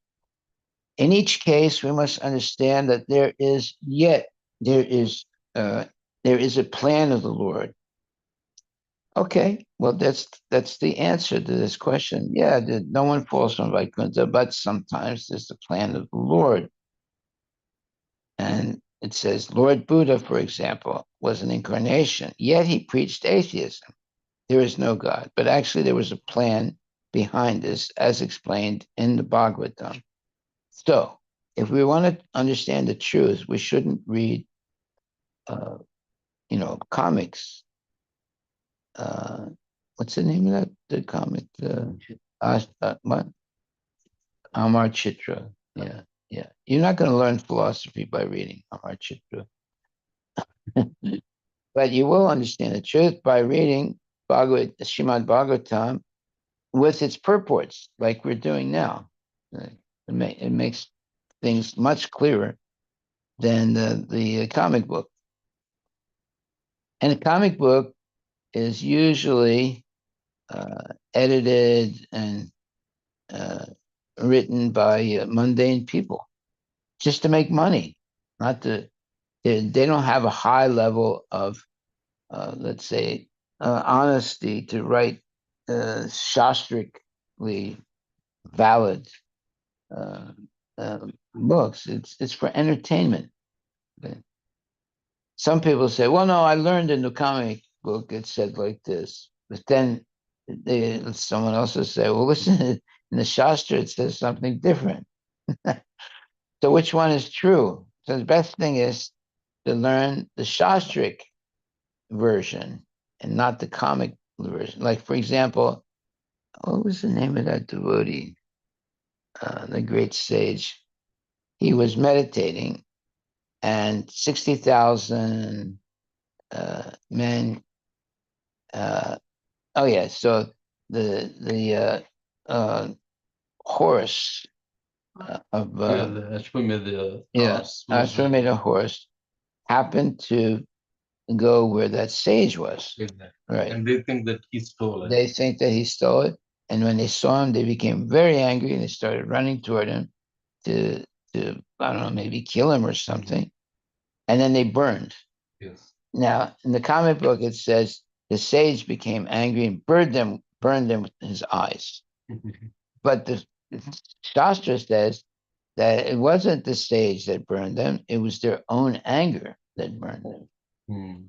Speaker 1: In each case, we must understand that there is a plan of the Lord. Okay, well, that's the answer to this question. Yeah, no one falls from Vaikuntha, but sometimes there's the plan of the Lord. And it says, Lord Buddha, for example, was an incarnation, yet he preached atheism. There is no God, but actually there was a plan behind this, as explained in the Bhagavatam. So, if we want to understand the truth, we shouldn't read, comics. What's the name of that? The comic? What? Amar Chitra. Yeah, yeah. You're not going to learn philosophy by reading Amar Chitra, but you will understand the truth by reading Srimad Bhagavatam with its purports, like we're doing now. It makes things much clearer than the comic book. And a comic book is usually edited and written by mundane people just to make money. Not to, they don't have a high level of, let's say, honesty to write shastrically valid books. It's for entertainment. Some people say, well, no, I learned in the comic book it said like this. But then someone else will say, well, listen, in the Shastra it says something different. So which one is true? So the best thing is to learn the Shastric version and not the comic version. Like, for example, what was the name of that devotee? The great sage. He was meditating and 60,000 men. So the horse of
Speaker 3: the Ashwamedha horse was
Speaker 1: Ashwamedha horse happened to go where that sage was.
Speaker 3: exactly.
Speaker 1: Right.
Speaker 3: And they think that he stole it.
Speaker 1: They think that he stole it, and when they saw him, they became very angry and they started running toward him to I don't know, maybe kill him or something. And then they burned.
Speaker 3: Yes.
Speaker 1: Now, in the comic book, it says the sage became angry and burned them with his eyes. But the Shastra says that it wasn't the sage that burned them, it was their own anger that burned them.
Speaker 3: Hmm.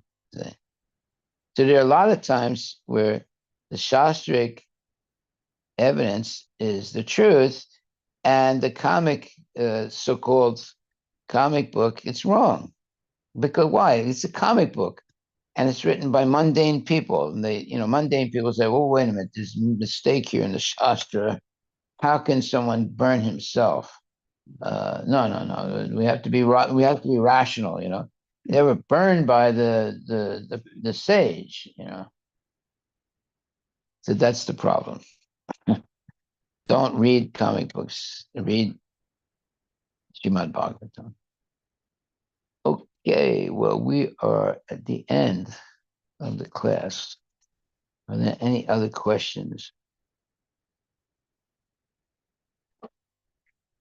Speaker 1: So there are a lot of times where the Shastric evidence is the truth, and the comic, so-called comic book, it's wrong. Because why? It's a comic book, and it's written by mundane people. And mundane people say, "Well, wait a minute, there's a mistake here in the Shastra. How can someone burn himself?" No, no, no. We have to be rational. They were burned by the sage. So that's the problem. Don't read comic books. Read Srimad Bhagavatam. Okay, well, we are at the end of the class. Are there any other questions?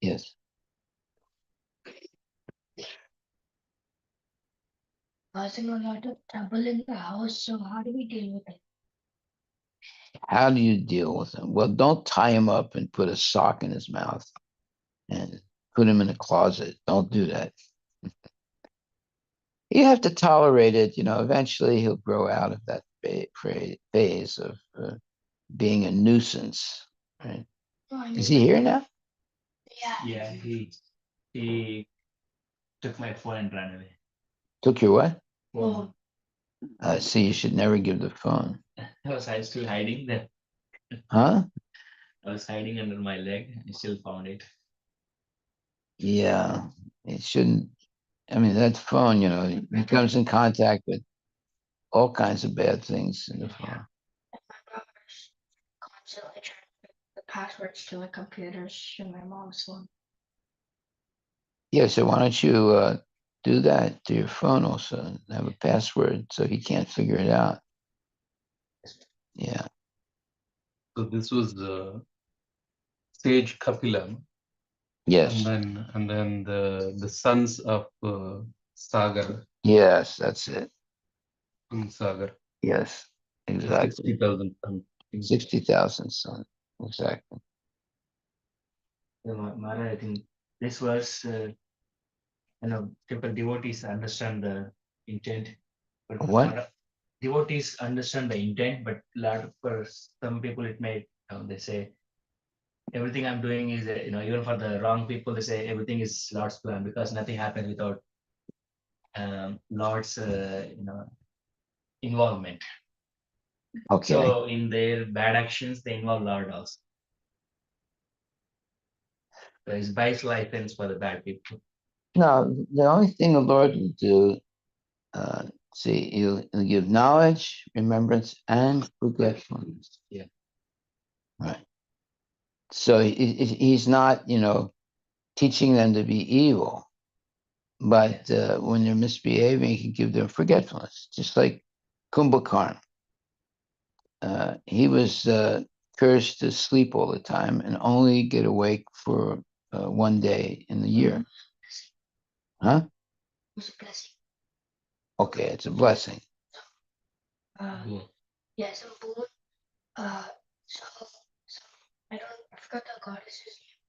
Speaker 1: Yes.
Speaker 2: Causing a lot of trouble in the house, so how do we deal with it?
Speaker 1: How do you deal with him? Well, don't tie him up and put a sock in his mouth and put him in a closet. Don't do that. You have to tolerate it. Eventually he'll grow out of that phase of being a nuisance. Right?
Speaker 2: No, I
Speaker 1: Is
Speaker 2: mean,
Speaker 1: he here now?
Speaker 2: yeah.
Speaker 7: Yeah, he took my phone and ran away.
Speaker 1: Took your what?
Speaker 7: Phone.
Speaker 1: See, you should never give the phone.
Speaker 7: I was still hiding there.
Speaker 1: Huh?
Speaker 7: I was hiding under my leg. I still found it.
Speaker 1: Yeah. It shouldn't. I mean, that phone, it comes in contact with all kinds of bad things in the phone.
Speaker 2: And my brother's constantly trying to put the passwords to my computers and my mom's phone.
Speaker 1: Yeah, so why don't you do that to your phone also and have a password so he can't figure it out. Yeah.
Speaker 3: So this was sage Kapila,
Speaker 1: Yes.
Speaker 3: and then the sons of Sagar,
Speaker 1: Yes, that's it.
Speaker 3: Sagar,
Speaker 1: Yes,
Speaker 3: the
Speaker 1: exactly.
Speaker 3: 60,000 sons.
Speaker 1: 60,000 sons. Exactly.
Speaker 7: Maharaj, I think this verse, simple devotees understand the intent, but
Speaker 1: What?
Speaker 7: devotees understand the intent, but for some people it may, they say everything I'm doing is, even for the wrong people, they say everything is Lord's plan because nothing happens without Lord's, involvement.
Speaker 1: Okay.
Speaker 7: So in their bad actions, they involve Lord also. So it's buys license for the bad people.
Speaker 1: No, the only thing the Lord will do, he'll give knowledge, remembrance, and forgetfulness.
Speaker 7: Yeah.
Speaker 1: Right. So he's not, teaching them to be evil, but when they're misbehaving, he can give them forgetfulness, just like Kumbhakarna. He was cursed to sleep all the time and only get awake for one day in the year. Huh?
Speaker 2: It was a blessing.
Speaker 1: Okay, it's a blessing.
Speaker 2: Yes, and both. So, so I forgot the goddess's name,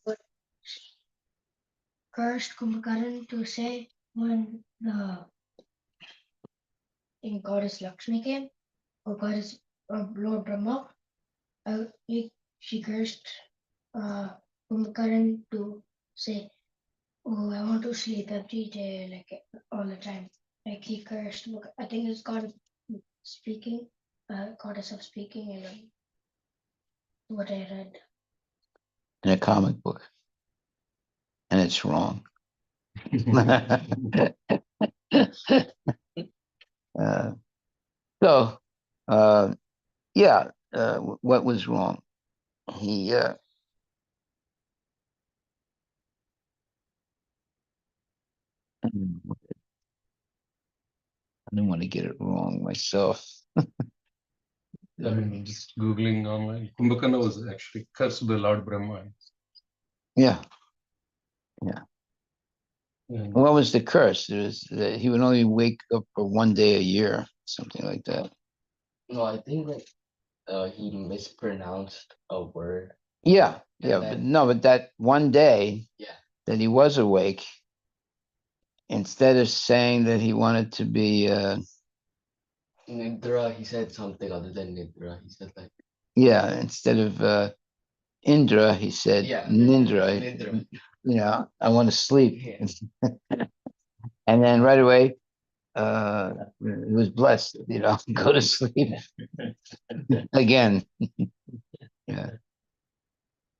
Speaker 2: but she cursed Kumbhakarna to say when the goddess Lakshmi came, or goddess Lord Brahma, she cursed Kumbhakarna to say, "Oh, I want to sleep every day, like all the time." Like he cursed. I think it's God speaking, goddess of speaking, and what I read.
Speaker 1: In a comic book, and it's wrong. uh, so, yeah, what was wrong? He, I didn't want to get it wrong myself.
Speaker 3: I mean, just Googling online, Kumbhakarna was actually cursed by Lord Brahma.
Speaker 1: Yeah. Yeah.
Speaker 3: And
Speaker 1: What was the curse? It was that he would only wake up for one day a year, something like that.
Speaker 6: No, I think like he mispronounced a word.
Speaker 1: Yeah,
Speaker 6: And
Speaker 1: yeah,
Speaker 6: then-
Speaker 1: but that one day
Speaker 6: Yeah.
Speaker 1: that he was awake, instead of saying that he wanted to be,
Speaker 6: Nidra, he said something other than Nidra. He said like
Speaker 1: instead of Indra, he said Nindra.
Speaker 6: Nidra.
Speaker 1: I want to sleep.
Speaker 6: Yeah.
Speaker 1: And then right away, he was blessed, go to sleep again. Yeah.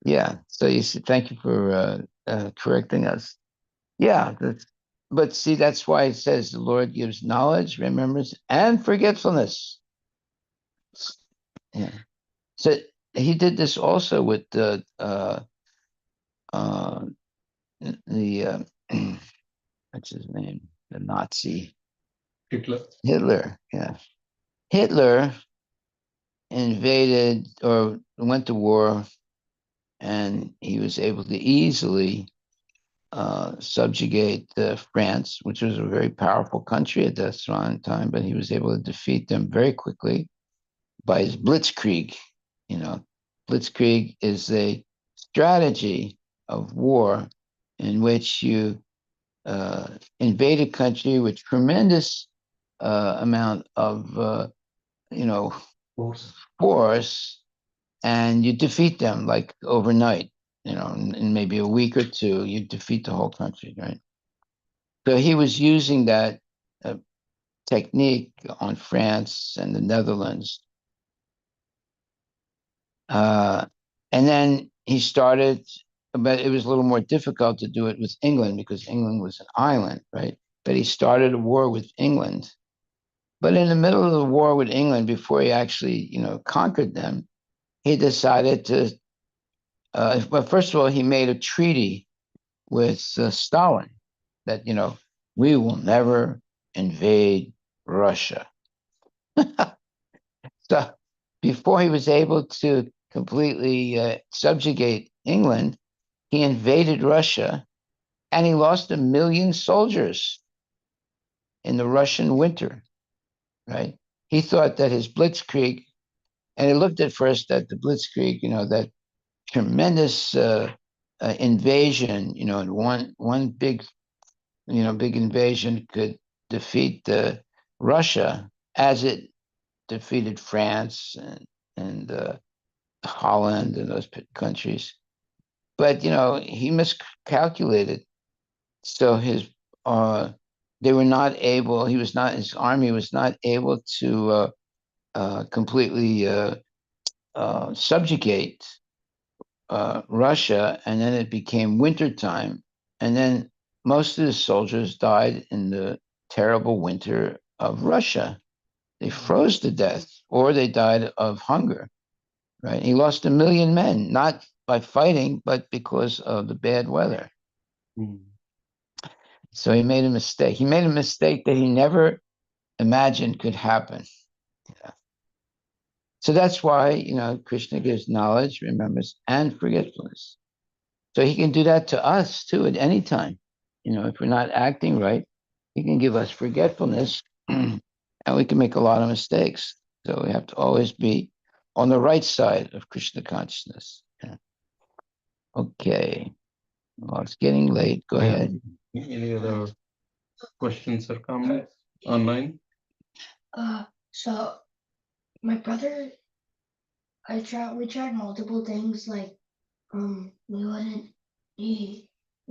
Speaker 1: Yeah. So you see, thank you for correcting us. Yeah. But see, that's why it says the Lord gives knowledge, remembrance, and forgetfulness. Yeah. So he did this also with uh, the what's his name? The Nazi
Speaker 3: Hitler.
Speaker 1: Hitler. Yeah. Hitler invaded or went to war, and he was able to easily subjugate France, which was a very powerful country at that time, but he was able to defeat them very quickly by his blitzkrieg. Blitzkrieg is a strategy of war in which you invade a country with tremendous amount of force, and you defeat them like overnight. In maybe a week or two, you defeat the whole country, right? So he was using that uh, technique on France and the Netherlands. And then he started, but it was a little more difficult to do it with England because England was an island, right? But he started a war with England. But in the middle of the war with England, before he actually, conquered them, he decided to, well, first of all, he made a treaty with Stalin that, we will never invade Russia. So before he was able to completely subjugate England, he invaded Russia and he lost 1 million soldiers in the Russian winter, right? He thought that his blitzkrieg, and he looked at first at the blitzkrieg, that tremendous invasion, and one big invasion could defeat Russia as it defeated France and Holland and those countries. But he miscalculated. So they were not able. His army was not able to completely subjugate Russia, and then it became wintertime, and then most of the soldiers died in the terrible winter of Russia. They froze to death, or they died of hunger. Right? He lost 1 million men, not by fighting, but because of the bad weather.
Speaker 3: Mm.
Speaker 1: So he made a mistake. He made a mistake that he never imagined could happen. So that's why, Krishna gives knowledge, remembrance, and forgetfulness. So he can do that to us too at any time. If we're not acting right, he can give us forgetfulness and we can make a lot of mistakes. So we have to always be on the right side of Krishna consciousness. Yeah. Okay. Well, it's getting late. Go ahead.
Speaker 3: Any other questions or comments online?
Speaker 2: So my brother, we tried multiple things like we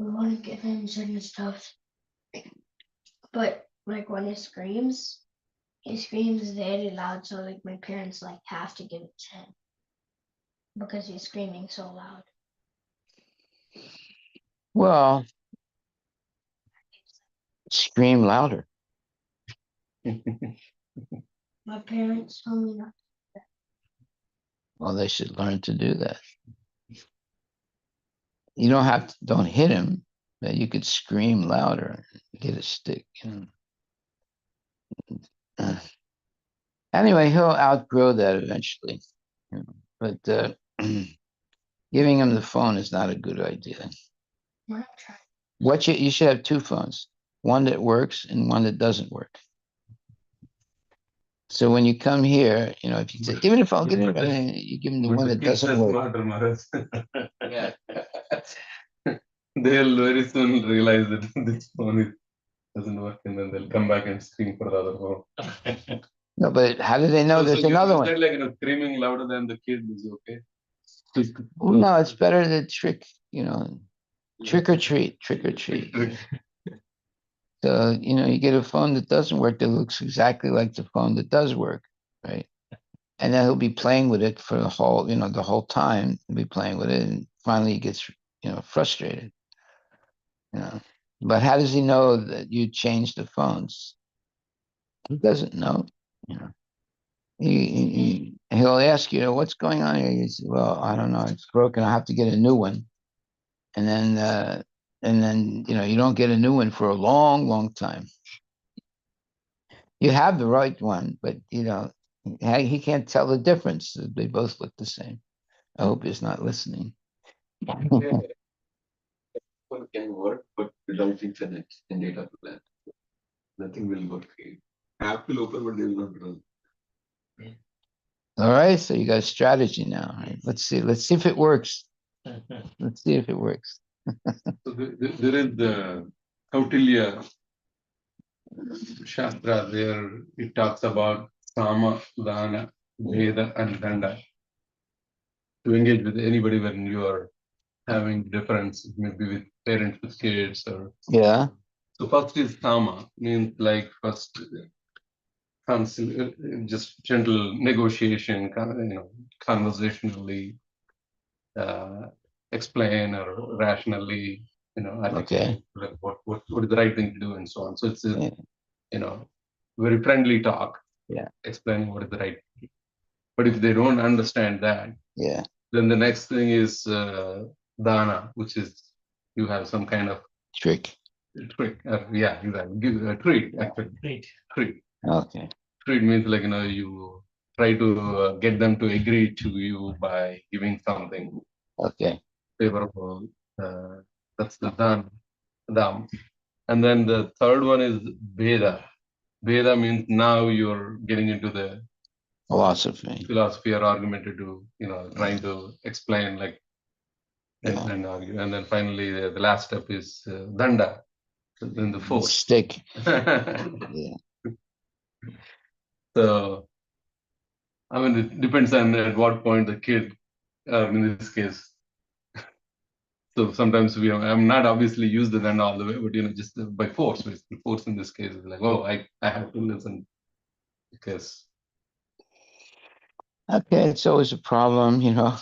Speaker 2: wouldn't give him certain stuff, but like when he screams very loud, so like my parents like have to give it to him because he's screaming so loud.
Speaker 1: Well, scream louder.
Speaker 2: My parents told me not.
Speaker 1: Well, they should learn to do that. You don't hit him, but you could scream louder, get a stick. Anyway, he'll outgrow that eventually. But giving him the phone is not a good idea.
Speaker 2: We're not trying.
Speaker 1: You should have two phones, one that works and one that doesn't work. So when you come here, you know, if you say, give me the phone, give me the phone, you give them the
Speaker 3: But
Speaker 1: one
Speaker 3: the
Speaker 1: that
Speaker 3: kids are
Speaker 1: doesn't work.
Speaker 3: smarter, Maharaj.
Speaker 4: Yeah.
Speaker 3: They'll very soon realize that this phone doesn't work, and then they'll come back and scream for the other phone.
Speaker 1: No, but how do they know there's another
Speaker 3: you
Speaker 1: one?
Speaker 3: said like, screaming louder than the kid is okay.
Speaker 1: Well, no, it's better to trick, you know, trick or treat, trick or treat. So, you know, you get a phone that doesn't work that looks exactly like the phone that does work, right? And then he'll be playing with it for the whole, you know, the whole time. He'll be playing with it, and finally he gets, you know, frustrated. You know, but how does he know that you changed the phones? He doesn't know. You know, he'll ask you, what's going on here? You say, well, I don't know, it's broken. I have to get a new one, and then you know, you don't get a new one for a long, long time. You have the right one, but you know, he can't tell the difference. They both look the same. I hope he's not listening.
Speaker 3: Phone can work, but without internet and data plan, nothing will work. App will open, but they will not run.
Speaker 1: All right, so you got a strategy now. Right? Let's see. Let's see if it works. Let's see if it works.
Speaker 3: So there is the Kautilya Shastra where it talks about Sama, Dana, Veda, and Danda. To engage with anybody when you are having difference, maybe with parents, with kids, or
Speaker 1: Yeah.
Speaker 3: so first is Sama, means like first just gentle negotiation, you know, conversationally uh, explain or rationally, you know, articulate like what is the right thing to do and so on. So it's a,
Speaker 1: Yeah.
Speaker 3: you know, very friendly talk,
Speaker 1: Yeah.
Speaker 3: explaining what is the right. But if they don't understand that,
Speaker 1: Yeah.
Speaker 3: then the next thing is dana, which is you have some kind of
Speaker 1: Trick.
Speaker 3: trick. Yeah, you have give a treat actually.
Speaker 4: Great.
Speaker 3: Treat.
Speaker 1: Okay.
Speaker 3: Treat means like you try to get them to agree to you by giving something
Speaker 1: Okay.
Speaker 3: favorable. Uh, that's the dam. And then the third one is Veda. Veda means now you're getting into the
Speaker 1: Philosophy.
Speaker 3: philosophy or argumentative, you know, trying to explain like
Speaker 1: Yeah.
Speaker 3: and argue. And then finally, the last step is danda, then the force.
Speaker 1: Stick. Yeah.
Speaker 3: So, I mean, it depends on at what point the kid, in this case. So sometimes I'm not obviously used the danda all the way, but you know, just by force. Basically, force in this case is like, oh, I have to listen because
Speaker 1: Okay. It's always a problem, you know.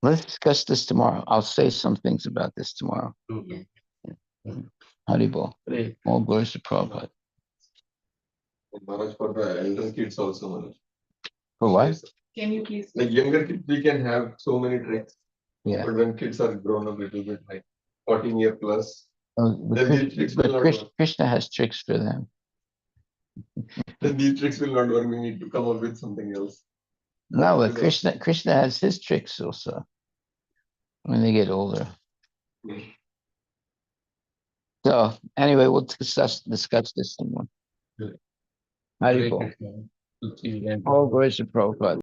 Speaker 1: Let's discuss this tomorrow. I'll say some things about this tomorrow. Haribol. All glories to Prabhupada.
Speaker 3: Maharaj, for the elder kids also, Maharaj.
Speaker 1: For what?
Speaker 5: Can you please?
Speaker 3: Like younger kids, we can have so many tricks.
Speaker 1: Yeah.
Speaker 3: But when kids are grown up a little bit, like 14-year plus,
Speaker 1: Oh,
Speaker 3: then these tricks will not work.
Speaker 1: Krishna has tricks for them.
Speaker 3: Then these tricks will not work. We need to come up with something else.
Speaker 1: No, but Krishna has his tricks also when they get older. So anyway, we'll discuss this some more.
Speaker 3: Good.
Speaker 1: Haribol. All glories to Prabhupada.